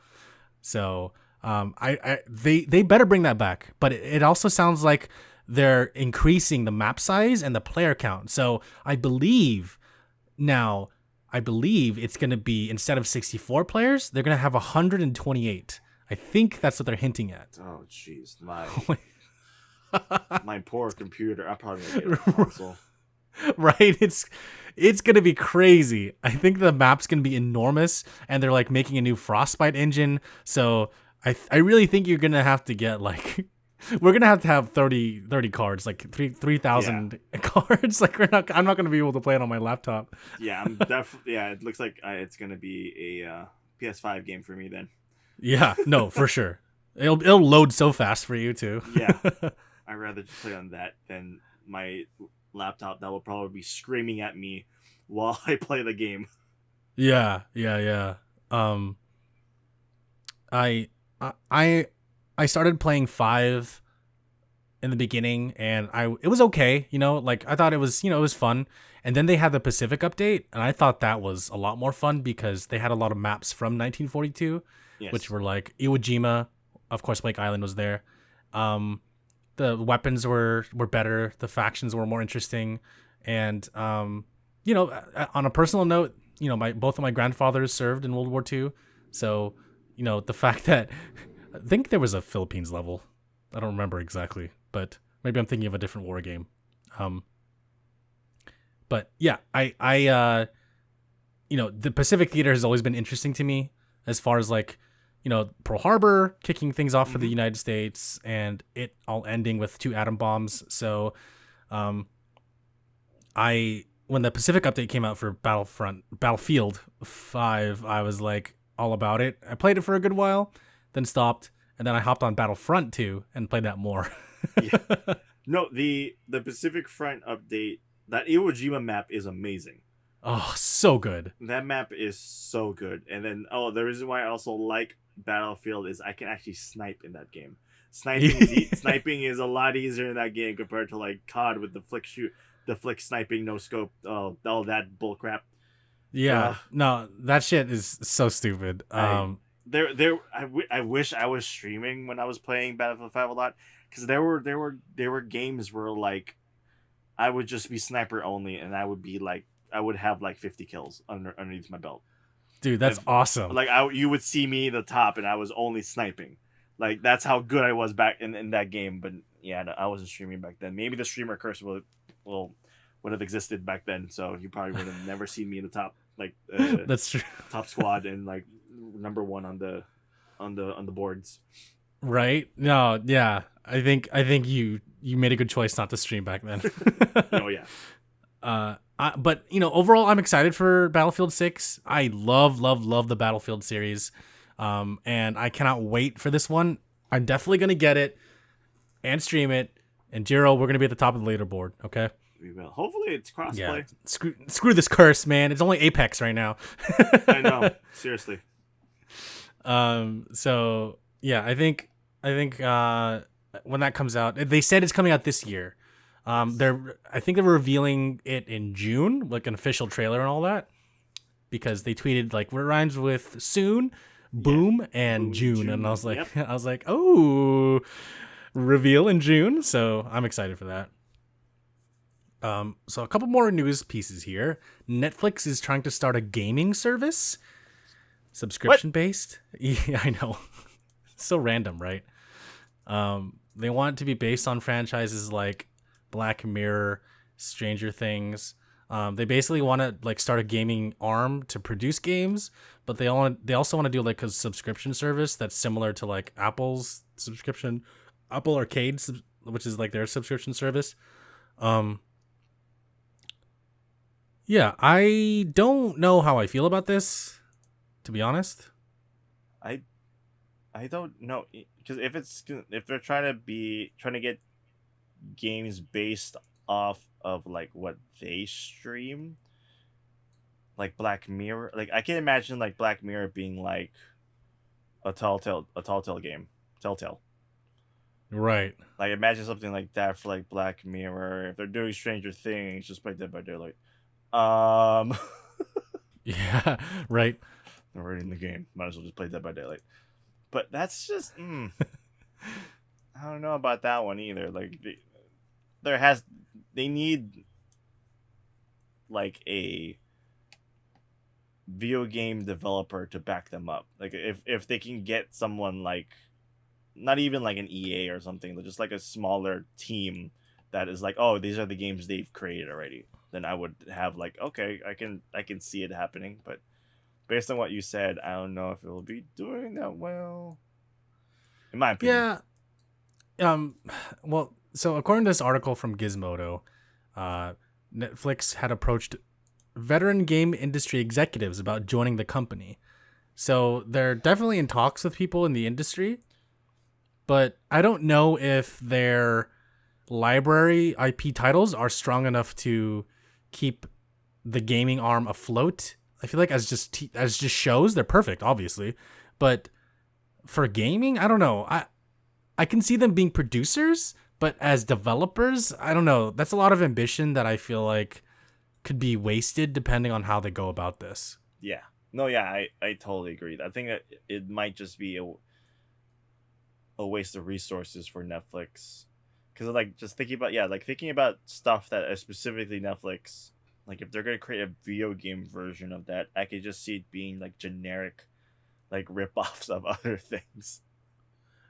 So they better bring that back. But it also sounds like they're increasing the map size and the player count. So I believe it's going to be, instead of 64 players, they're going to have 128. I think that's what they're hinting at. Oh, jeez. My poor computer. I'm probably going to get a console. Right? It's going to be crazy. I think the map's going to be enormous, and they're like making a new Frostbite engine. So I really think you're going to have to get like... We're going to have 30 cards, like 3,000 cards. Like I'm not going to be able to play it on my laptop. Yeah, I'm definitely. Yeah, it looks like it's going to be a PS5 game for me then. Yeah, no, for sure. It'll load so fast for you too. Yeah, I'd rather just play on that than my laptop that will probably be screaming at me while I play the game. Yeah. I started playing 5 in the beginning, and it was okay, like I thought it was, it was fun. And then they had the Pacific update, and I thought that was a lot more fun because they had a lot of maps from 1942, yes, which were like Iwo Jima, of course, Blake Island was there. The weapons were better, the factions were more interesting, and on a personal note, both of my grandfathers served in World War II, so the fact that I think there was a Philippines level. I don't remember exactly, but maybe I'm thinking of a different war game. But yeah, I the Pacific Theater has always been interesting to me as far as like, Pearl Harbor kicking things off for the United States and it all ending with 2 atom bombs. So, when the Pacific update came out for Battlefield 5, I was like all about it. I played it for a good while, then stopped, and then I hopped on Battlefront 2 and played that more. Yeah. No, the Pacific Front update, that Iwo Jima map is amazing. Oh, so good. That map is so good. And then, the reason why I also like Battlefield is I can actually snipe in that game. Sniping is a lot easier in that game compared to like COD with the flick sniping, no scope, all that bull crap. Yeah, no, that shit is so stupid. I wish I was streaming when I was playing Battlefield 5 a lot, because there were games where like I would just be sniper only, and I would have like 50 kills underneath my belt. Dude, that's awesome. Like you would see me in the top, and I was only sniping. Like that's how good I was back in that game. But yeah, no, I wasn't streaming back then. Maybe the streamer curse would have existed back then, so you probably would have never seen me in the top, like that's true. Top squad and like number 1 on the boards. Right? No, yeah. I think you made a good choice not to stream back then. Oh yeah. But overall, I'm excited for Battlefield 6. I love the Battlefield series, and I cannot wait for this one. I'm definitely gonna get it and stream it. And Jiro, we're gonna be at the top of the leaderboard. Okay. We will. Hopefully, it's crossplay. Yeah. Screw this curse, man. It's only Apex right now. I know. Seriously. So yeah, I think when that comes out, they said it's coming out this year. I think they're revealing it in June, like an official trailer and all that, because they tweeted like what rhymes with soon, boom, and boom, June, and I was like, yep. Oh, reveal in June. So I'm excited for that. So a couple more news pieces here. Netflix is trying to start a gaming service, subscription based. Yeah, I know. So random, right? They want it to be based on franchises like Black Mirror, Stranger Things. They basically want to like start a gaming arm to produce games, but they also want to do like a subscription service that's similar to like Apple's subscription, Apple Arcade, which is like their subscription service. Yeah, I don't know how I feel about this, to be honest. I don't know, because if they're trying to get games based off of like what they stream, like Black Mirror, like I can imagine like Black Mirror being like a Telltale game, Telltale. Right. Like imagine something like that for like Black Mirror. If they're doing Stranger Things, just play Dead by Daylight. Yeah, right. They're already in the game. Might as well just play Dead by Daylight. But that's just I don't know about that one either. Like they need like a video game developer to back them up. Like if they can get someone like not even like an EA or something, but just like a smaller team that is like, oh, these are the games they've created already, then I would have like, okay, I can see it happening. But based on what you said, I don't know if it will be doing that well, in my opinion. Yeah. Well, so according to this article from Gizmodo, Netflix had approached veteran game industry executives about joining the company. So they're definitely in talks with people in the industry, but I don't know if their library IP titles are strong enough to keep the gaming arm afloat. I feel like as just shows, they're perfect, obviously, but for gaming, I don't know. I can see them being producers, but as developers, I don't know. That's a lot of ambition that I feel like could be wasted depending on how they go about this. Yeah. No, yeah, I totally agree. I think that it might just be a waste of resources for Netflix. Because like just thinking about stuff that is specifically Netflix, like if they're gonna create a video game version of that, I could just see it being like generic, like rip-offs of other things.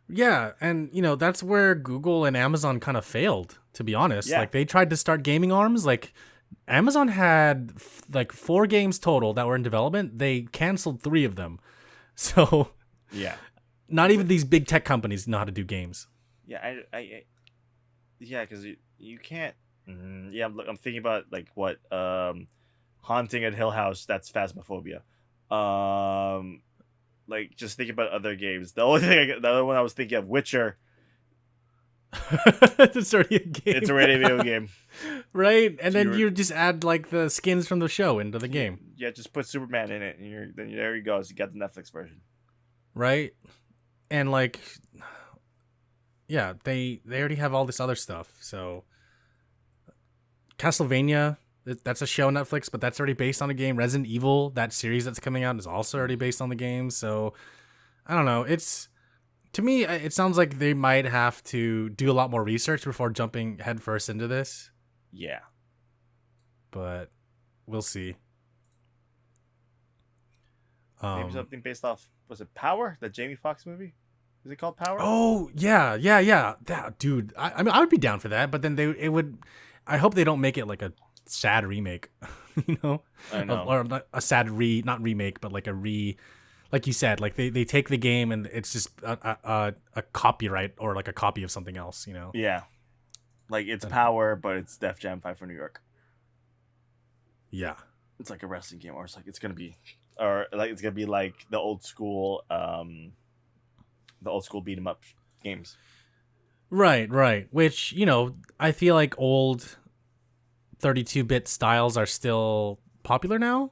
Yeah, and that's where Google and Amazon kind of failed, to be honest. Yeah. Like they tried to start gaming arms. Like Amazon had like 4 games total that were in development. They canceled 3 of them. So Yeah. not even these big tech companies know how to do games. Yeah, yeah, because you can't. Yeah, I'm thinking about like what Haunting at Hill House. That's Phasmophobia. Like just thinking about other games. The other one I was thinking of, Witcher. It's already a game. It's already a video game, right? And then you just add like the skins from the show into the game. Yeah, just put Superman in it, and there you go. So you got the Netflix version, right? And like, yeah, they already have all this other stuff. So Castlevania, that's a show on Netflix, but that's already based on a game. Resident Evil, that series that's coming out, is also already based on the game. So I don't know. To me, it sounds like they might have to do a lot more research before jumping headfirst into this. Yeah, but we'll see. Maybe something based off, was it Power, the Jamie Foxx movie? Is it called Power? Oh yeah. Dude, I mean, I would be down for that, but then I hope they don't make it like a sad remake, I know. or a sad not remake, but like like you said, like they take the game and it's just a copyright or like a copy of something else, Yeah, like it's Power, but it's Def Jam 5 for New York. Yeah, it's like a wrestling game, or it's gonna be like the old school beat 'em up games. Right. Which I feel like old 32-bit styles are still popular now.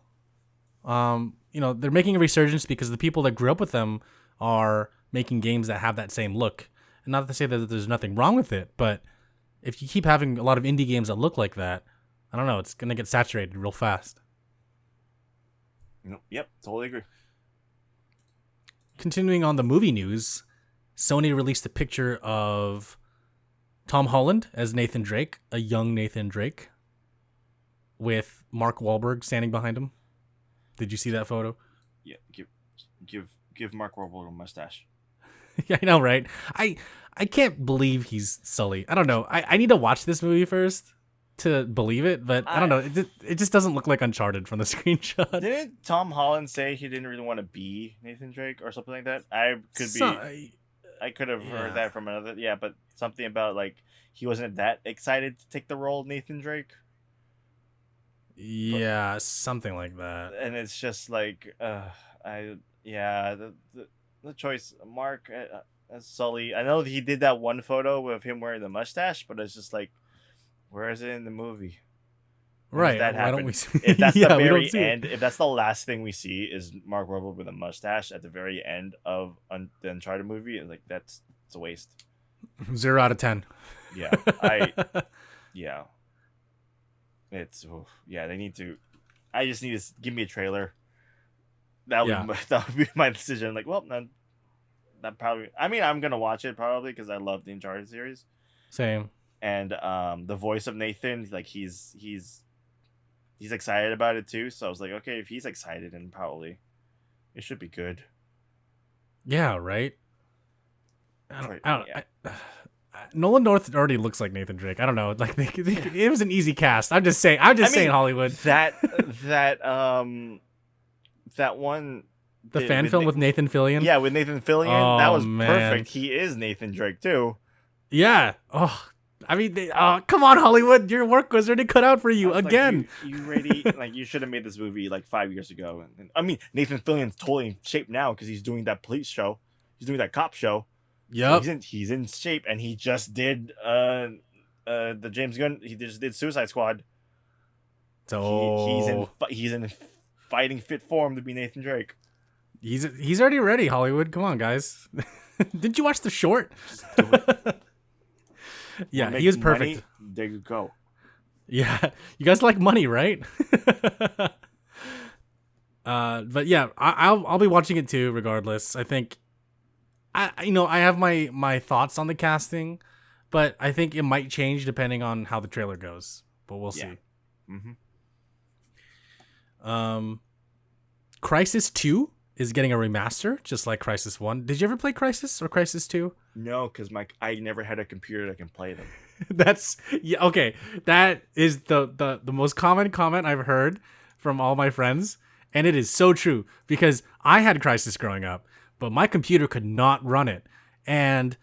They're making a resurgence because the people that grew up with them are making games that have that same look. And not to say that there's nothing wrong with it, but if you keep having a lot of indie games that look like that, I don't know, it's going to get saturated real fast. Yep, totally agree. Continuing on the movie news, Sony released a picture of Tom Holland as Nathan Drake, a young Nathan Drake, with Mark Wahlberg standing behind him. Did you see that photo? Yeah, give Mark Wahlberg a mustache. Yeah, I know, right? I can't believe he's Sully. I don't know. I need to watch this movie first to believe it, but I don't know. It just doesn't look like Uncharted from the screenshot. Didn't Tom Holland say he didn't really want to be Nathan Drake or something like that? I could have heard that from another. Yeah, but something about like he wasn't that excited to take the role of Nathan Drake. Yeah, something like that. And it's just like, the choice, Mark as Sully. I know he did that one photo of him wearing the mustache, but it's just like, where is it in the movie? Right. That why don't we see? If that's the very end, if that's the last thing we see is Mark Wahlberg with a mustache at the very end of the Uncharted movie, and like it's a waste. 0 out of 10. Yeah, yeah. They need to. I just need to give me a trailer. That would be my decision. Like, well, that probably. I mean, I'm gonna watch it probably because I love the Uncharted series. Same. and the voice of Nathan, like he's excited about it too. So I was like, okay, if he's excited, then probably it should be good. Yeah, right. Yeah. Nolan North already looks like Nathan Drake. I don't know. Like it was an easy cast. I'm just saying. Saying Hollywood. That one. The fan film with Nathan Fillion. Yeah, with Nathan Fillion. Oh, that was man. perfect. He is Nathan Drake too. Yeah. Oh, I mean, come on, Hollywood. Your work was already cut out for you again. Like, you really you should have made this movie like 5 years ago. And I mean, Nathan Fillion's totally in shape now because he's doing that police show. He's doing that cop show. Yep. So he's in shape, and he just did the James Gunn. He just did Suicide Squad. So he's in fighting fit form to be Nathan Drake. He's already ready, Hollywood. Come on, guys. Didn't you watch the short? Just do it. Yeah, he was perfect. Money, there you go. Yeah, you guys like money, right? But yeah, I'll be watching it too, regardless. I think I have my thoughts on the casting, but I think it might change depending on how the trailer goes. But we'll see. Mm-hmm. Crysis 2 is getting a remaster, just like Crysis 1. Did you ever play Crysis or Crysis 2? No, because I never had a computer that can play them. Okay. That is the most common comment I've heard from all my friends, and it is so true because I had Crysis growing up, but my computer could not run it. And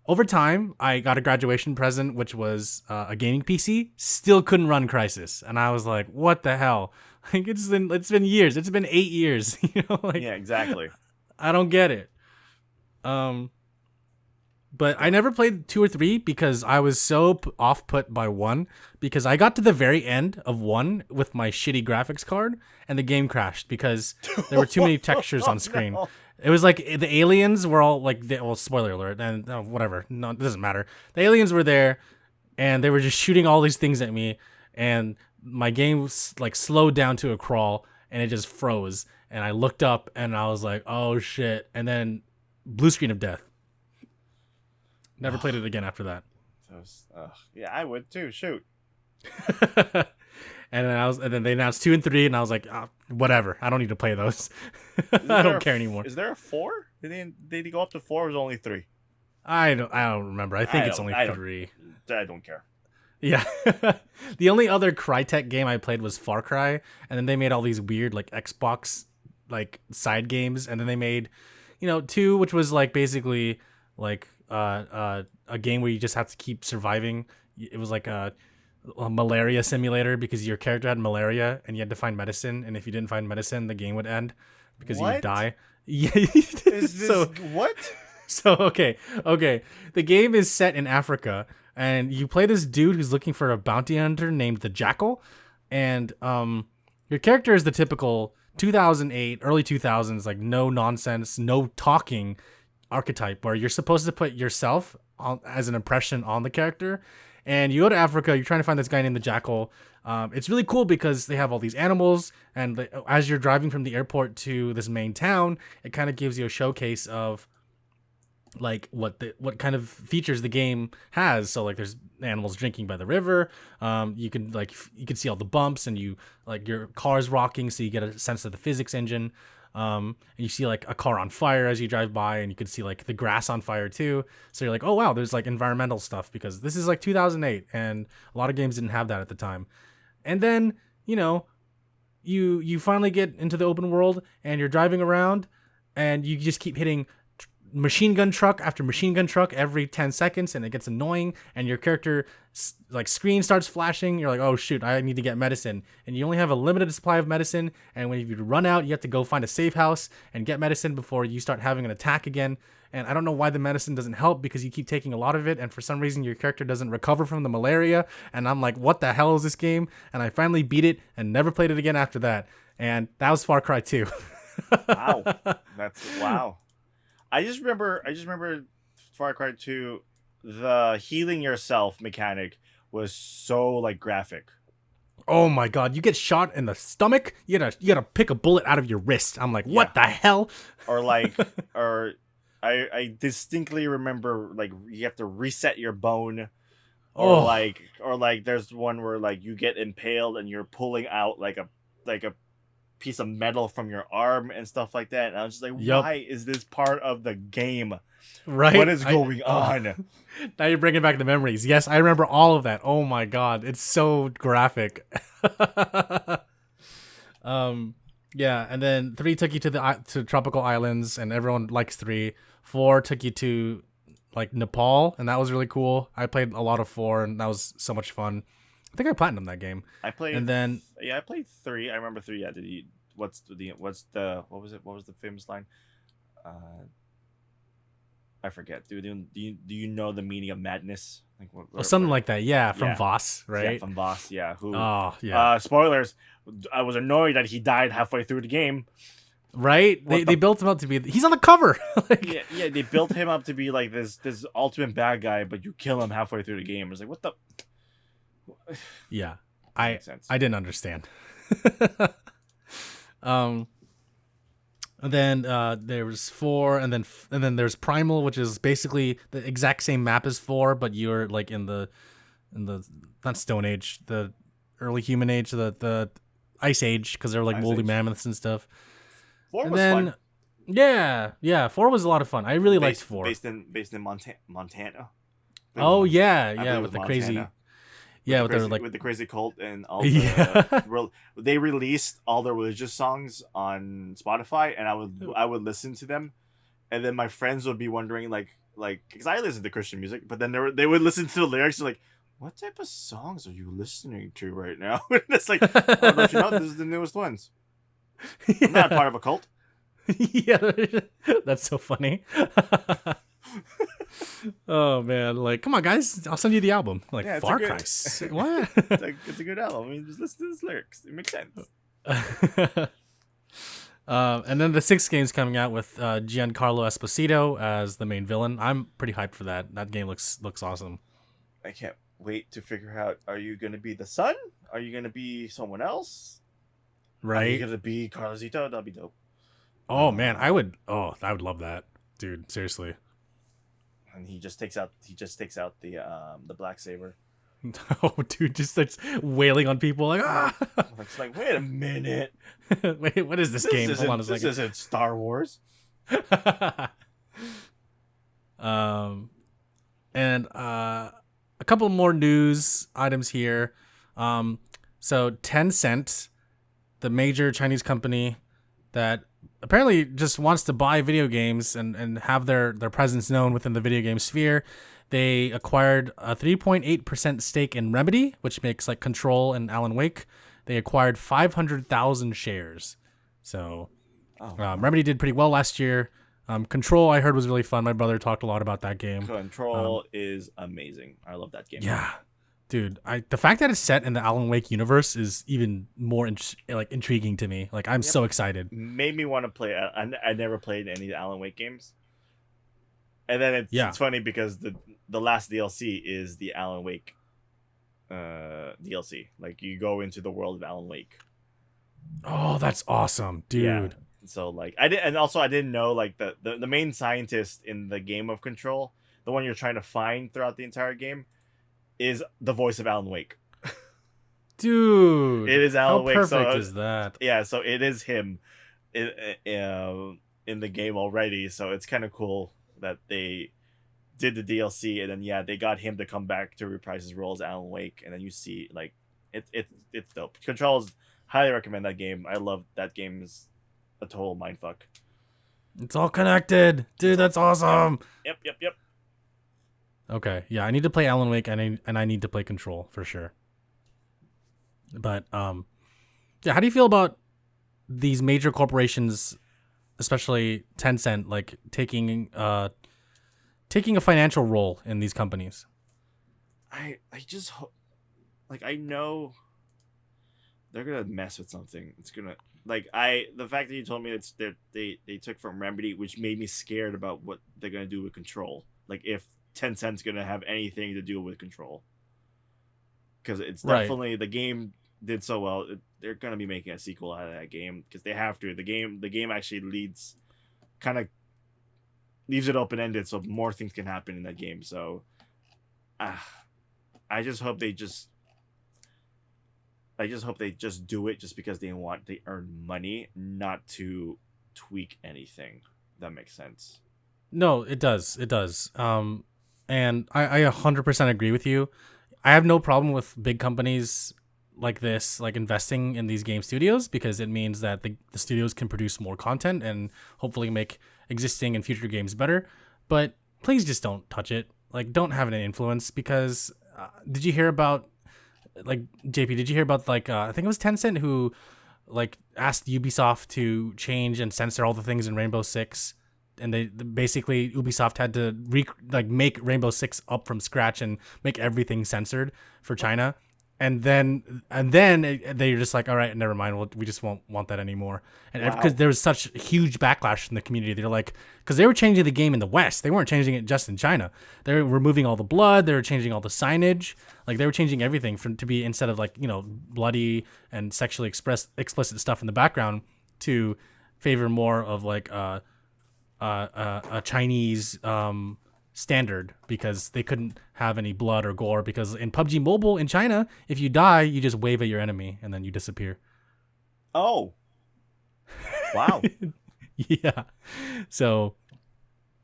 over time, I got a graduation present, which was a gaming PC. Still couldn't run Crysis, and I was like, "What the hell?" Like it's been years. It's been 8 years. Yeah, exactly. I don't get it. But I never played 2 or 3 because I was so off put by 1 because I got to the very end of 1 with my shitty graphics card and the game crashed because there were too many textures on screen. No. It was like the aliens were all like, spoiler alert, and whatever. No, it doesn't matter. The aliens were there and they were just shooting all these things at me, and my game like slowed down to a crawl and it just froze. And I looked up and I was like, oh shit. And then blue screen of death. Never played it again after that. Yeah, I would too. Shoot. And then they announced 2 and 3, and I was like, whatever. I don't need to play those. I don't care anymore. Is there a 4? Did they go up to 4? Or was it only 3? I don't remember. I think it's only 3. I don't care. Yeah. The only other Crytek game I played was Far Cry, and then they made all these weird like Xbox like side games, and then they made 2, which was like basically like a game where you just have to keep surviving. It was like a malaria simulator because your character had malaria and you had to find medicine, and if you didn't find medicine, the game would end because you'd die. Yeah. What? So okay. The game is set in Africa, and you play this dude who's looking for a bounty hunter named the Jackal, and your character is the typical 2008, early 2000s, like no nonsense, no talking archetype where you're supposed to put yourself as an impression on the character. And you go to Africa, you're trying to find this guy named the Jackal. It's really cool because they have all these animals, and as you're driving from the airport to this main town, it kind of gives you a showcase of like what kind of features the game has. So like there's animals drinking by the river. You can see all the bumps, and you like your car's rocking, so you get a sense of the physics engine. And you see like a car on fire as you drive by, and you can see like the grass on fire too. So you're like, oh wow, there's like environmental stuff because this is like 2008, and a lot of games didn't have that at the time. And then you finally get into the open world, and you're driving around, and you just keep hitting machine gun truck after machine gun truck every 10 seconds, and it gets annoying, and your character like screen starts flashing. You're like, oh shoot, I need to get medicine, and you only have a limited supply of medicine, and when you run out, you have to go find a safe house and get medicine before you start having an attack again. And I don't know why the medicine doesn't help because you keep taking a lot of it, and for some reason your character doesn't recover from the malaria. And I'm like, what the hell is this game? And I finally beat it and never played it again after that. And that was Far Cry 2. Wow. Wow. I just remember Far Cry 2, the healing yourself mechanic was so like graphic. Oh my god, you get shot in the stomach, you gotta pick a bullet out of your wrist. I'm like, what the hell? Or I distinctly remember like you have to reset your bone Oh, or like there's one where like you get impaled and you're pulling out like a piece of metal from your arm and stuff like that. And I was just like, yep. why is this part of the game? What Right? is going on? Now you're bringing back the memories. Yes, I remember all of that. Oh my god, it's so graphic. um, yeah, and then 3 took you to to tropical islands, and everyone likes 3. 4 took you to like Nepal, and that was really cool. I played a lot of 4, and that was so much fun. I think I platinumed that game. I played And then I played 3. I remember 3. Yeah, did you what was it? What was the famous line? Uh I forget. Do you know the meaning of madness? Like something like that. Yeah, from yeah. Voss, Yeah, right? from Boss, yeah. Who Oh yeah. spoilers. I was annoyed that he died halfway through the game. Right? They built him up to be. He's on the cover. Like, Yeah, they built him up to be like this ultimate bad guy, but you kill him halfway through the game. It's like, what the yeah, makes sense. I didn't understand. um, and then there was 4, and then there's Primal, which is basically the exact same map as 4, but you're like in the not Stone Age, the early Human Age, the Ice Age, because they're like Ice woolly Age. mammoths and stuff. 4 And was then fun. yeah, 4 was a lot of fun. I really liked 4. Based in Montana. Oh yeah, I believe yeah, it with was the crazy. Montana. Yeah, with their like With the crazy cult and all the yeah. they released all the religious songs on Spotify, and I would listen to them, and then my friends would be wondering like because I listen to Christian music, but then they would listen to the lyrics and like, what type of songs are you listening to right now? And it's like, oh, don't you know this is the newest ones? I'm not part of a cult. Yeah, that's so funny. Oh man, like come on guys, I'll send you the album. Like Yeah, Far Cry. What? It's a good album. I mean, just listen to the lyrics. It makes sense. And then the 6th game's coming out with Giancarlo Esposito as the main villain. I'm pretty hyped for that. That game looks awesome. I can't wait to figure out, are you going to be the son? Are you going to be someone else? Are you Right? going to be Carlosito? That'd be dope. Oh man, I would love that. Dude, seriously. And he just takes out the black saber. Oh dude, just starts wailing on people like ah. It's like, wait a minute. Wait, what is this game? Hold on a second. This isn't Star Wars. And a couple more news items here. So Tencent, the major Chinese company that apparently just wants to buy video games and have their presence known within the video game sphere, they acquired a 3.8% stake in Remedy, which makes like Control and Alan Wake. They acquired 500,000 shares. So Remedy did pretty well last year. Control, I heard, was really fun. My brother talked a lot about that game. Control is amazing. I love that game. Yeah, dude. The fact that it's set in the Alan Wake universe is even more intriguing to me. Like I'm so excited. Made me want to play. I never played any of the Alan Wake games. And then it's funny because the last DLC is the Alan Wake DLC. Like you go into the world of Alan Wake. Oh, that's awesome, dude. Yeah. So like I didn't know like the main scientist in the game of Control, the one you're trying to find throughout the entire game, is the voice of Alan Wake. Dude, it is Alan Wake. How perfect is that? Yeah, so it is him in the game already. So it's kind of cool that they did the DLC and then they got him to come back to reprise his role as Alan Wake, and then you see like it's dope. Control's highly recommend that game. I love that game. Is a total mindfuck. It's all connected, dude. That's awesome. Yep. Okay, yeah, I need to play Alan Wake and I need to play Control for sure. But yeah, how do you feel about these major corporations, especially Tencent, like taking a financial role in these companies? I just like I know they're gonna mess with something. It's gonna the fact that you told me it's they took from Remedy, which made me scared about what they're gonna do with Control. Like if Tencent's gonna have anything to do with Control, because it's definitely the game did so well. They're gonna be making a sequel out of that game because they have to. The game actually leaves it open ended, so more things can happen in that game. So, I I just hope they just do it just because they earn money, not to tweak anything. That makes sense. No, it does. It does. And I 100% agree with you. I have no problem with big companies like this, like investing in these game studios, because it means that the studios can produce more content and hopefully make existing and future games better. But please just don't touch it. Like, don't have an influence, because did you hear about, like, JP, did you hear about, like, I think it was Tencent who, like, asked Ubisoft to change and censor all the things in Rainbow Six, and they basically, Ubisoft had to make Rainbow Six up from scratch and make everything censored for China. And then they're just like, all right, never mind. We just won't want that anymore. And Wow. because there was such huge backlash from the community, they're like, because they were changing the game in the West, they weren't changing it just in China. They were removing all the blood. They were changing all the signage. Like, they were changing everything to be, instead of, like, bloody and sexually explicit stuff in the background, to favor more of, like, a Chinese standard, because they couldn't have any blood or gore, because in PUBG Mobile in China, if you die, you just wave at your enemy and then you disappear. Oh. Wow. Yeah. So,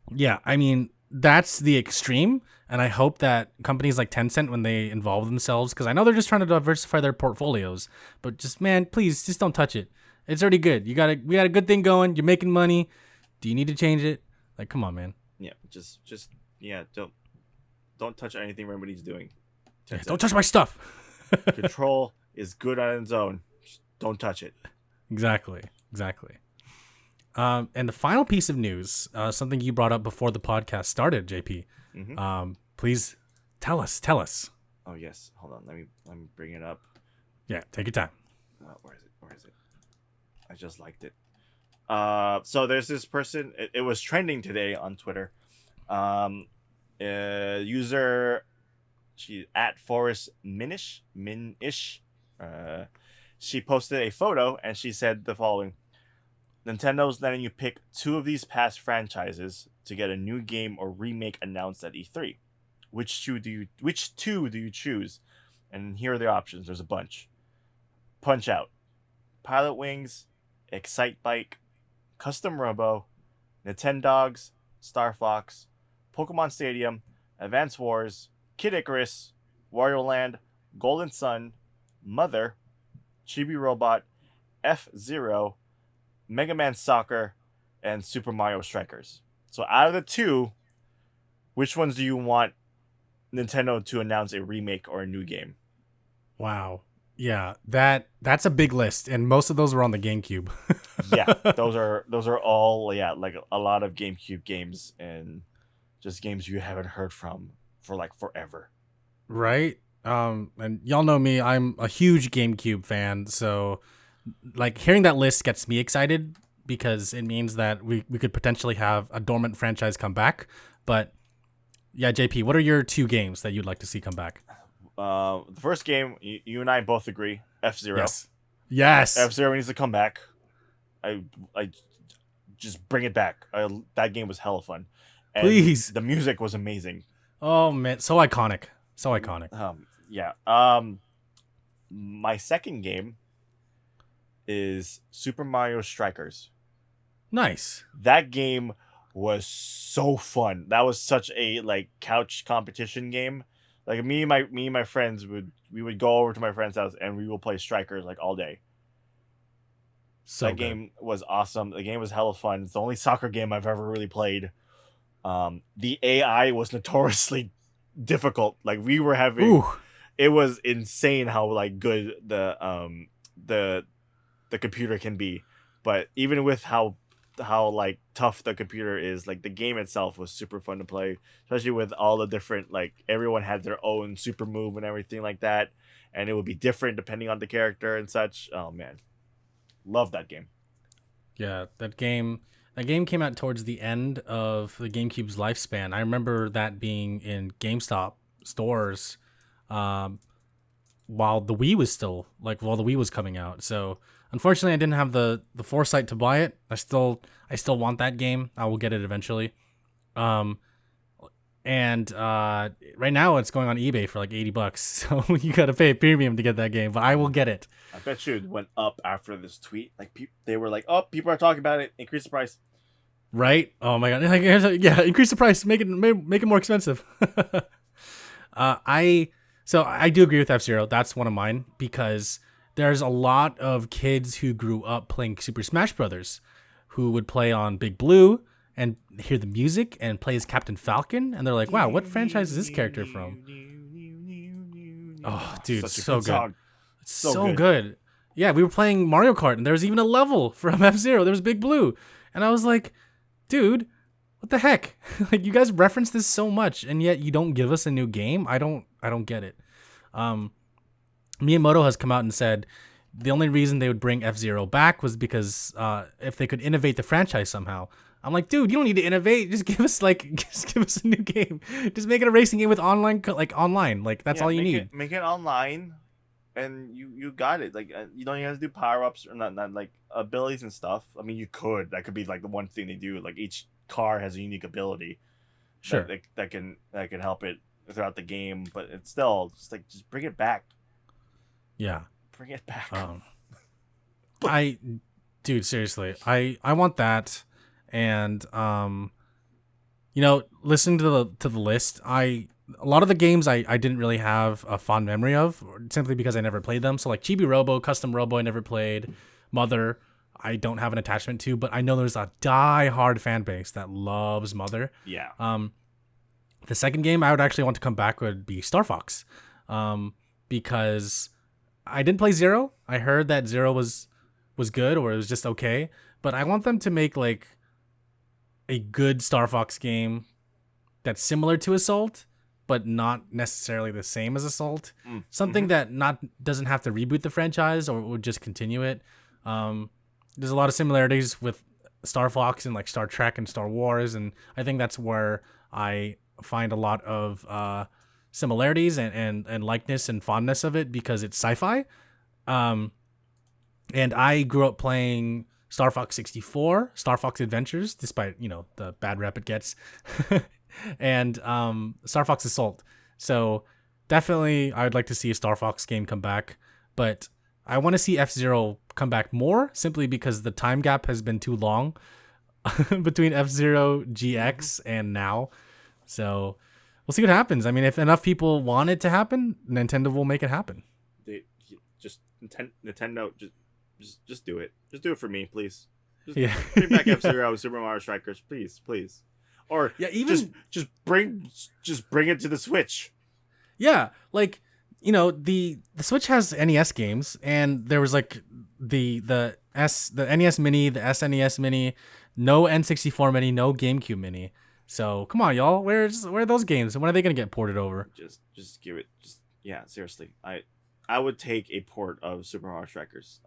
yeah, I mean, that's the extreme, and I hope that companies like Tencent, when they involve themselves, because I know they're just trying to diversify their portfolios, but just, man, please just don't touch it. It's already good. We got a good thing going. You're making money. Do you need to change it? Like, come on, man. Yeah, just don't touch anything Remedy's doing. Yeah, don't touch my stuff. Control is good on its own. Just don't touch it. Exactly. And the final piece of news, something you brought up before the podcast started, JP. Mm-hmm. Please tell us. Oh yes, hold on. Let me bring it up. Yeah, take your time. Where is it? I just liked it. So there's this person. It was trending today on Twitter. User, she at Forest Minish. She posted a photo and she said the following: Nintendo's letting you pick two of these past franchises to get a new game or remake announced at E3. Which two do you choose? And here are the options. There's a bunch. Punch Out, Pilot Wings, Excite Bike, Custom Robo, Nintendogs, Star Fox, Pokemon Stadium, Advance Wars, Kid Icarus, Wario Land, Golden Sun, Mother, Chibi Robot, F-Zero, Mega Man Soccer, and Super Mario Strikers. So out of the two, which ones do you want Nintendo to announce a remake or a new game? Wow. Yeah, that's a big list, and most of those were on the GameCube. Yeah, those are all, yeah, like a lot of GameCube games, and just games you haven't heard from for like forever. Right? And y'all know me, I'm a huge GameCube fan, so like hearing that list gets me excited, because it means that we could potentially have a dormant franchise come back. But yeah, JP, what are your two games that you'd like to see come back? The first game, you and I both agree, F-Zero. Yes. F-Zero needs to come back. I just bring it back. That game was hella fun. And please. The music was amazing. Oh man, so iconic. Yeah. My second game is Super Mario Strikers. Nice. That game was so fun. That was such a like couch competition game. Like me and my friends would go over to my friend's house and we will play Strikers like all day. So that game was awesome. The game was hella fun. It's the only soccer game I've ever really played. The AI was notoriously difficult. Like we were having, ooh, it was insane how like good the computer can be. But even with how like tough the computer is, like the game itself was super fun to play, especially with all the different, like everyone had their own super move and everything like that, and it would be different depending on the character and such. Oh man, love that game. Yeah, that game came out towards the end of the GameCube's lifespan. I remember that being in GameStop stores while the Wii was coming out. So unfortunately, I didn't have the foresight to buy it. I still want that game. I will get it eventually. And And right now it's going on eBay for like $80. So you got to pay a premium to get that game, but I will get it. I bet you it went up after this tweet. Like they were like, "Oh, people are talking about it. Increase the price." Right? Oh my god! Like, yeah, increase the price, make it more expensive. I do agree with F-Zero. That's one of mine because there's a lot of kids who grew up playing Super Smash Brothers, who would play on Big Blue and hear the music and play as Captain Falcon, and they're like, "Wow, what franchise is this character from?" Oh, dude, so good. So good. Yeah, we were playing Mario Kart, and there was even a level from F-Zero. There was Big Blue, and I was like, dude, what the heck? Like, you guys reference this so much, and yet you don't give us a new game. I don't get it. Miyamoto has come out and said the only reason they would bring F-Zero back was because if they could innovate the franchise somehow. I'm like, dude, you don't need to innovate. Just give us a new game. Just make it a racing game with online. Like that's all you need. Make it online, and you got it. Like you don't even have to do power ups or not like abilities and stuff. I mean, you could. That could be like the one thing they do. Like each car has a unique ability. Sure. That can help it throughout the game, but it's still just bring it back. Yeah. Bring it back. Dude, seriously, I want that. And listening to the list, a lot of the games I didn't really have a fond memory of, simply because I never played them. So like Chibi Robo, Custom Robo, I never played. Mother, I don't have an attachment to, but I know there's a die-hard fan base that loves Mother. Yeah. The second game I would actually want to come back would be Star Fox, because I didn't play Zero. I heard that Zero was good, or it was just okay, but I want them to make like a good Star Fox game that's similar to Assault, but not necessarily the same as Assault. Something that doesn't have to reboot the franchise, or would just continue it. There's a lot of similarities with Star Fox and like Star Trek and Star Wars, and I think that's where I find a lot of similarities and likeness and fondness of it, because it's sci-fi. And I grew up playing Star Fox 64, Star Fox Adventures, despite, the bad rep it gets, and Star Fox Assault. So definitely I would like to see a Star Fox game come back, but I want to see F-Zero come back more, simply because the time gap has been too long between F-Zero GX and now. So we'll see what happens. I mean, if enough people want it to happen, Nintendo will make it happen. Nintendo, just do it. Just do it for me, please. Just bring back F-Zero, Super Mario Strikers, please. Or even just bring it to the Switch. Yeah, like the Switch has NES games, and there was like the NES Mini, the SNES Mini, no N64 Mini, no GameCube Mini. So come on, y'all, where are those games, and when are they gonna get ported over? Just give it. Seriously, I would take a port of Super Mario Strikers.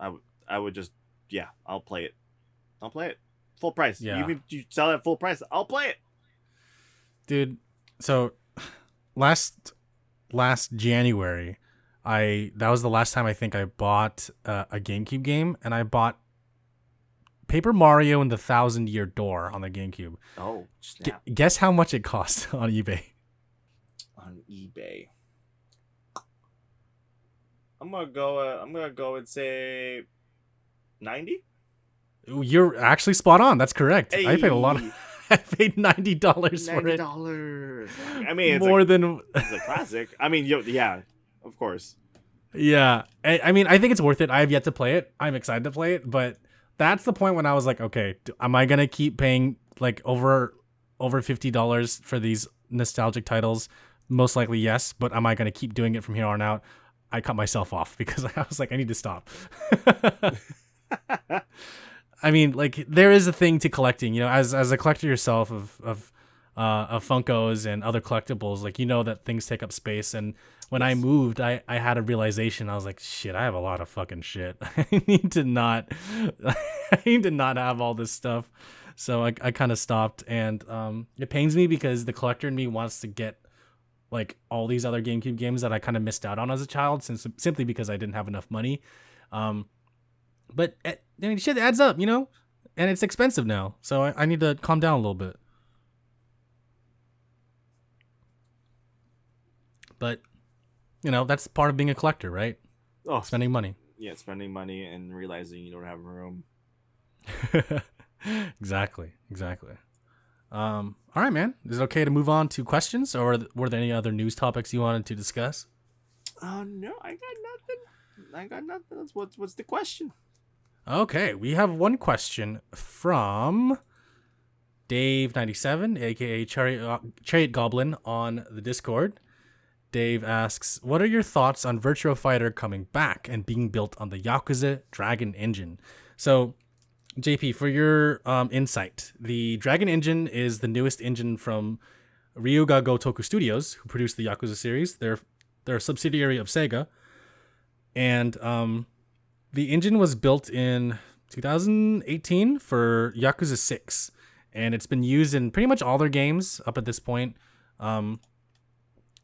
I would just, I'll play it. Full price. Yeah. You sell it at full price, I'll play it. Dude, so last January, that was the last time I think I bought a GameCube game, and I bought Paper Mario and the 1,000-Year Door on the GameCube. Oh, snap. Guess how much it cost on eBay? On eBay. I'm gonna go and say 90. You're actually spot on. That's correct. Hey. I paid a lot. I paid $90 for it. I mean, it's more than it's a classic. I mean, yeah, of course. Yeah, I mean, I think it's worth it. I have yet to play it. I'm excited to play it, but that's the point when I was like, okay, am I gonna keep paying like over $50 for these nostalgic titles? Most likely, yes. But am I gonna keep doing it from here on out? I cut myself off because I was like, I need to stop. I mean, like, there is a thing to collecting, as a collector yourself of Funkos and other collectibles, like, that things take up space. And when I moved, I had a realization. I was like, shit, I have a lot of fucking shit. I need to not have all this stuff. So I kind of stopped, and it pains me because the collector in me wants to get like all these other GameCube games that I kind of missed out on as a child, simply because I didn't have enough money. But I mean, shit adds up, and it's expensive now. So I need to calm down a little bit. But that's part of being a collector, right? Oh, Spending money. yeah, spending money and realizing you don't have room. Exactly. All right, man. Is it okay to move on to questions, or were there any other news topics you wanted to discuss? No, I got nothing. What's the question? Okay, we have one question from Dave97, aka Chariot Goblin, on the Discord. Dave asks, what are your thoughts on Virtua Fighter coming back and being built on the Yakuza Dragon engine? So, JP, for your insight, the Dragon engine is the newest engine from Ryuga Gotoku Studios, who produced the Yakuza series. They're a subsidiary of Sega. And the engine was built in 2018 for Yakuza 6. And it's been used in pretty much all their games up at this point.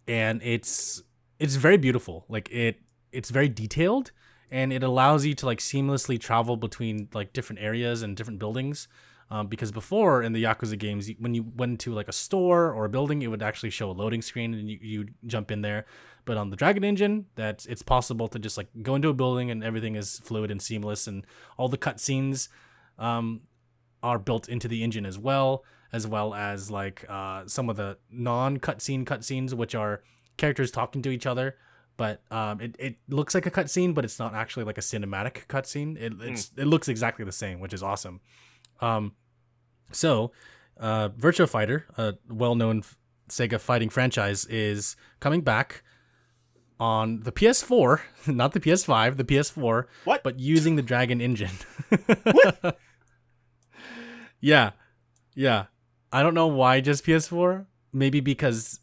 And it's very beautiful. Like it's very detailed, and it allows you to like seamlessly travel between like different areas and different buildings. Because before in the Yakuza games, when you went to like a store or a building, it would actually show a loading screen and you jump in there. But on the Dragon engine, it's possible to just like go into a building and everything is fluid and seamless, and all the cutscenes are built into the engine as well as like some of the cutscenes, which are characters talking to each other. But it looks like a cutscene, but it's not actually like a cinematic cutscene. It looks exactly the same, which is awesome. So Virtua Fighter, a well-known Sega fighting franchise, is coming back on the PS4, not the PS5, the PS4. What? But using the Dragon engine. What? Yeah. I don't know why just PS4. Maybe because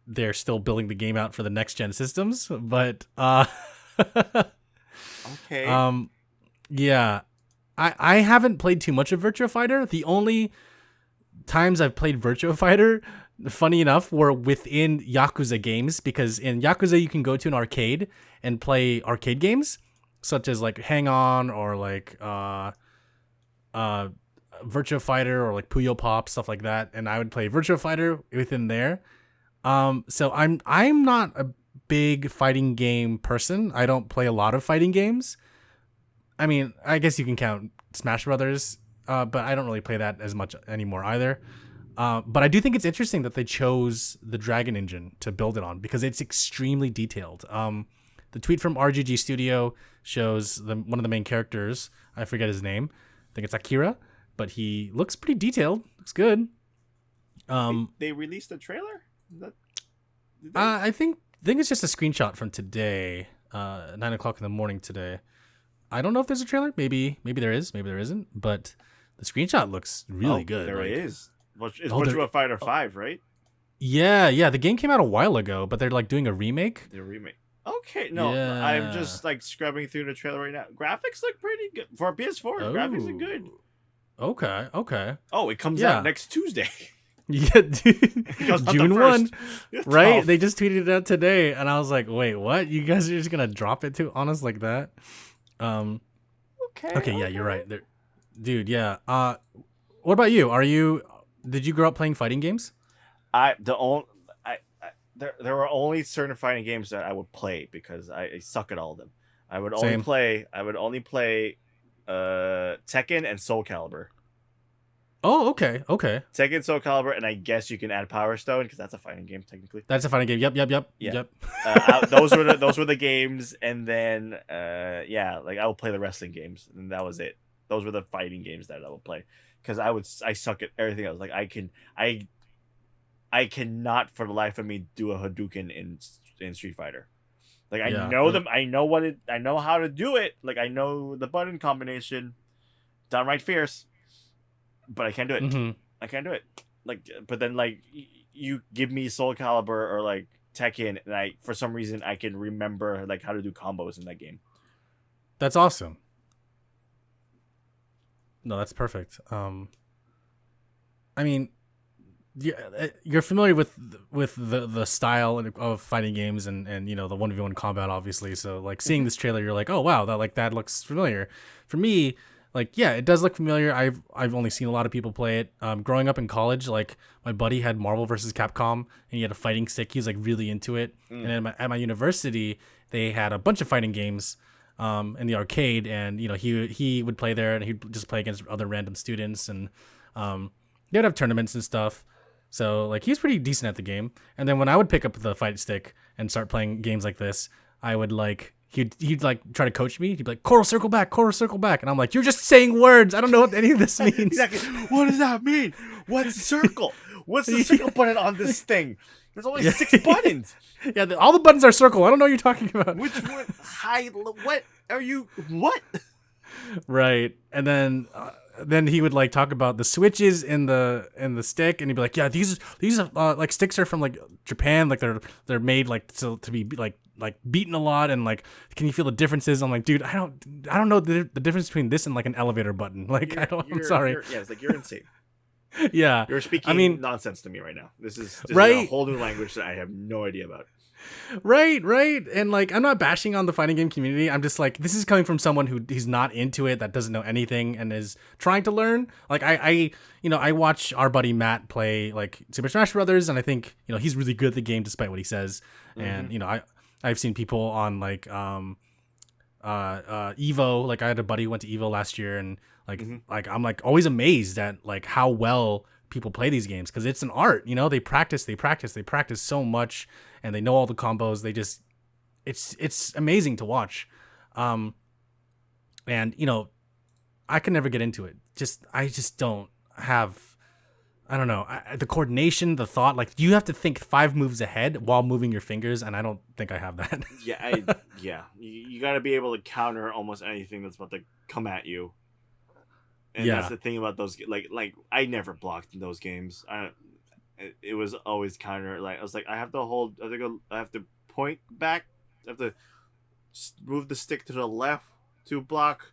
they're still building the game out for the next gen systems, but okay. Yeah. I haven't played too much of Virtua Fighter. The only times I've played Virtua Fighter, funny enough, were within Yakuza games, because in Yakuza you can go to an arcade and play arcade games such as like Hang On or like Virtua Fighter or like Puyo Pop, stuff like that, and I would play Virtua Fighter within there. So I'm not a big fighting game person. I don't play a lot of fighting games. I mean, I guess you can count Smash Brothers, but I don't really play that as much anymore either. But I do think it's interesting that they chose the Dragon engine to build it on, because it's extremely detailed. The tweet from RGG Studio shows one of the main characters. I forget his name. I think it's Akira, but he looks pretty detailed. Looks good. They released a trailer? I think it's just a screenshot from today, 9:00 in the morning today. I don't know if there's a trailer. Maybe there is. Maybe there isn't. But the screenshot looks really good. There is. It's Virtua Fighter 5, right? Yeah. The game came out a while ago, but they're like doing a remake. Okay, no, yeah. I'm just like scrubbing through the trailer right now. Graphics look pretty good for a PS4. Graphics are good. Okay. Oh, it comes out next Tuesday. Yeah, dude. June 1, right? Tough. They just tweeted it out today, and I was like, wait, what? You guys are just gonna drop it to us like that? Okay, yeah, you're right. Dude, yeah. What about you? Did you grow up playing fighting games? There were only certain fighting games that I would play because I suck at all of them. I would only play Tekken and Soul Calibur. Oh, okay. Tekken, Soul Calibur, and I guess you can add Power Stone because that's a fighting game technically. That's a fighting game. Yep. Yeah. Those were the games, and then like I would play the wrestling games, and that was it. Those were the fighting games that I would play because I suck at everything else. Like I cannot for the life of me do a Hadouken in Street Fighter. Like I know them, I know how to do it. Like I know the button combination, downright fierce, but I can't do it. Mm-hmm. I can't do it. Like, but then like you give me Soul Calibur or like Tekken, and for some reason I can remember like how to do combos in that game. That's awesome. No, that's perfect. I mean, you're familiar with the style of fighting games and the 1v1 combat, obviously. So like seeing this trailer, you're like, oh wow, that looks familiar. For me, like, yeah, it does look familiar. I've only seen a lot of people play it. Growing up in college, like my buddy had Marvel versus Capcom, and he had a fighting stick. He was like really into it. And then at my university, they had a bunch of fighting games in the arcade, and he would play there, and he'd just play against other random students, and they'd have tournaments and stuff. So like he's pretty decent at the game. And then when I would pick up the fight stick and start playing games like this, I would like he'd like try to coach me. He'd be like, coral circle back, and I'm like, you're just saying words. I don't know what any of this means. Exactly. What does that mean? What's circle? What's the circle button on this thing? There's only 6 buttons. Yeah, all the buttons are circle. I don't know what you're talking about. Which one? What are you? What? Right. And then he would like talk about the switches in the stick, and he'd be like, yeah, these like sticks are from like Japan, like they're made like to be like beaten a lot, and like can you feel the differences? I'm like, dude, I don't know the difference between this and like an elevator button. Like I'm sorry. Yeah, it's like you're insane. Yeah, you're speaking nonsense to me right now. This is right? A whole new language that I have no idea about. Right. And like, I'm not bashing on the fighting game community. I'm just like, this is coming from someone he's not into it, that doesn't know anything, and is trying to learn. Like I watch our buddy Matt play like Super Smash Brothers, and I think he's really good at the game despite what he says. And I've seen people on like Evo. Like I had a buddy who went to Evo last year, and like I'm like always amazed at like how well people play these games, because it's an art. They practice so much, and they know all the combos. They just it's amazing to watch. And I can never get into it. I just don't have, I don't know, the coordination, the thought. Like you have to think 5 moves ahead while moving your fingers, and I don't think I have that. You got to be able to counter almost anything that's about to come at you. And that's the thing about those, like I never blocked in those games. It was always counter. Like I was like, I have to point back. I have to move the stick to the left to block.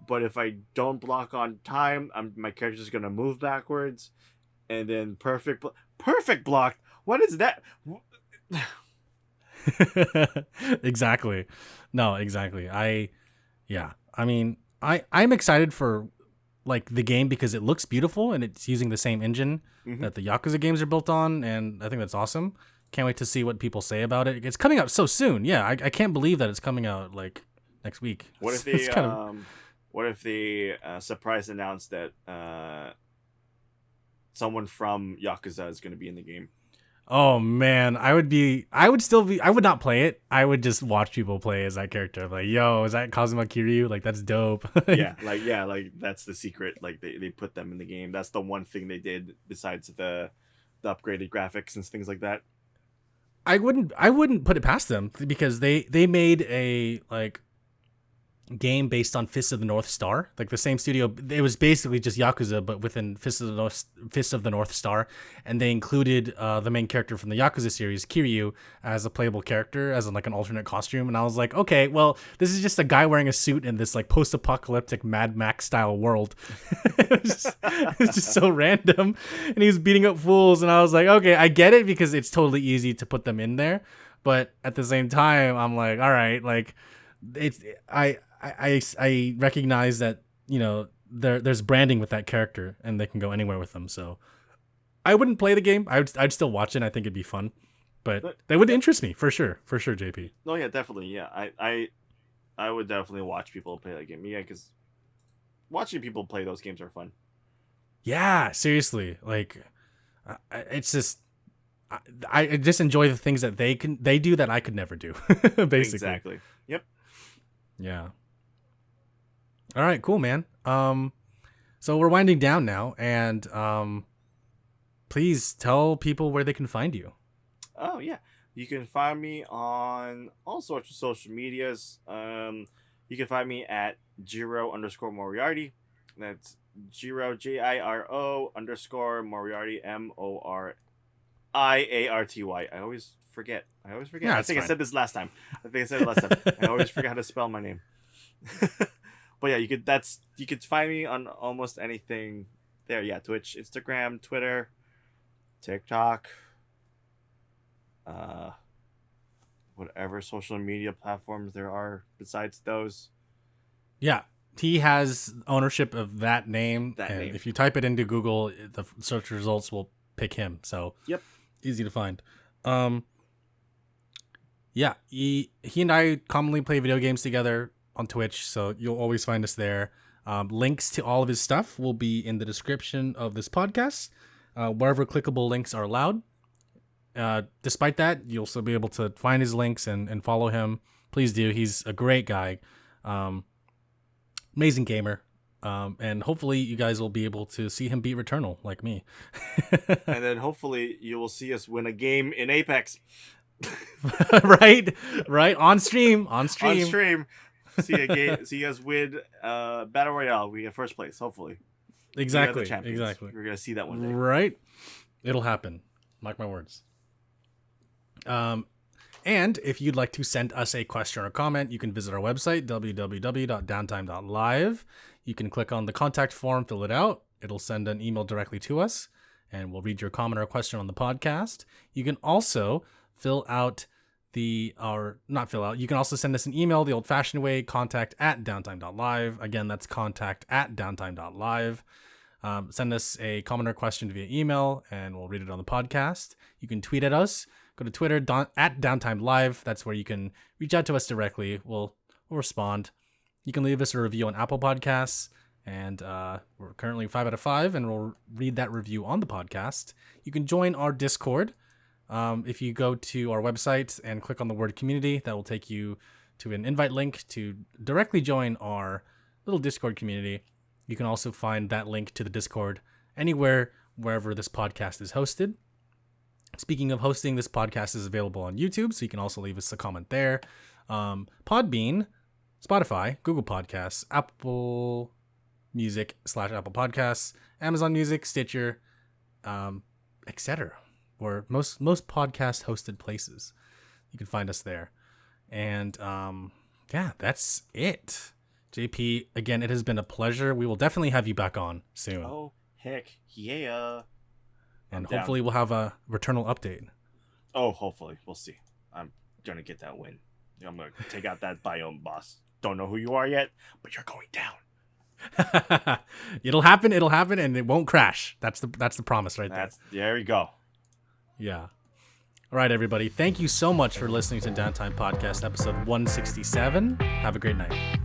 But if I don't block on time, my character's gonna move backwards. And then perfect block. What is that? Exactly. No, exactly. I'm excited for like the game because it looks beautiful, and it's using the same engine that the Yakuza games are built on, and I think that's awesome. Can't wait to see what people say about it. It's coming out so soon. Yeah, I can't believe that it's coming out like next week. What if they surprise announce that someone from Yakuza is going to be in the game? Oh man, I would not play it. I would just watch people play as that character. I'm like, yo, is that Kazuma Kiryu? Like that's dope. like that's the secret. Like they put them in the game. That's the one thing they did besides the upgraded graphics and things like that. I wouldn't put it past them, because they made a like game based on Fist of the North Star, like the same studio. It was basically just Yakuza, but within Fist of the North Star, and they included the main character from the Yakuza series, Kiryu, as a playable character, as like an alternate costume. And I was like, okay, well, this is just a guy wearing a suit in this like post-apocalyptic Mad Max style world. It's just so random, and he was beating up fools, and I was like, okay, I get it, because it's totally easy to put them in there, but at the same time, I'm like, all right, like I recognize that there's branding with that character, and they can go anywhere with them. So I wouldn't play the game. I'd still watch it. And I think it'd be fun, but they would interest me for sure, JP. No, yeah, definitely, yeah. I would definitely watch people play that game. Yeah, because watching people play those games are fun. Yeah, seriously, like it's just. I just enjoy the things that they do that I could never do. Basically. Exactly. Yep. Yeah. All right, cool, man. So we're winding down now, and please tell people where they can find you. Oh yeah, you can find me on all sorts of social medias. You can find me at Jiro_Moriarty. That's Jiro JIRO _Moriarty MORIARTY. I always forget. Yeah, I think fine. I said this last time. I always forget how to spell my name. But yeah, you could find me on almost anything there. Yeah, Twitch, Instagram, Twitter, TikTok, whatever social media platforms there are besides those. Yeah, He has ownership of that name. Name. If you type it into Google, the search results will pick him. So yep, easy to find. Yeah, he and I commonly play video games together on Twitch, so you'll always find us there. Links to all of his stuff will be in the description of this podcast, wherever clickable links are allowed. Despite that, you'll still be able to find his links and follow him. Please do. He's a great guy. Amazing gamer. And hopefully you guys will be able to see him beat Returnal like me. And then hopefully you will see us win a game in Apex. right on stream. See us win Battle Royale. We get first place, hopefully. Exactly. We're gonna see that one day. Right. It'll happen. Mark my words. And if you'd like to send us a question or comment, you can visit our website, www.downtime.live. You can click on the contact form, fill it out. It'll send an email directly to us, and we'll read your comment or question on the podcast. You can also you can also send us an email the old-fashioned way, contact@downtime.live. Again, that's contact@downtime.live. Send us a comment or question via email, and we'll read it on the podcast. You can tweet at us. Go to Twitter @Downtime.Live. That's where you can reach out to us directly. We'll respond. You can leave us a review on Apple Podcasts, and we're currently 5 out of 5, and we'll read that review on the podcast. You can join our Discord. If you go to our website and click on the word community, that will take you to an invite link to directly join our little Discord community. You can also find that link to the Discord wherever this podcast is hosted. Speaking of hosting, this podcast is available on YouTube, so you can also leave us a comment there. Podbean, Spotify, Google Podcasts, Apple Music /Apple Podcasts, Amazon Music, Stitcher, etc. Or most podcast hosted places. You can find us there. And yeah, that's it. JP, again, it has been a pleasure. We will definitely have you back on soon. Oh, heck yeah. And hopefully we'll have a Returnal update. Oh, hopefully. We'll see. I'm going to get that win. I'm going to take out that biome boss. Don't know who you are yet, but you're going down. It'll happen, and it won't crash. That's the promise right there. There we go. Yeah. All right, everybody. Thank you so much for listening to Downtime Podcast, episode 167. Have a great night.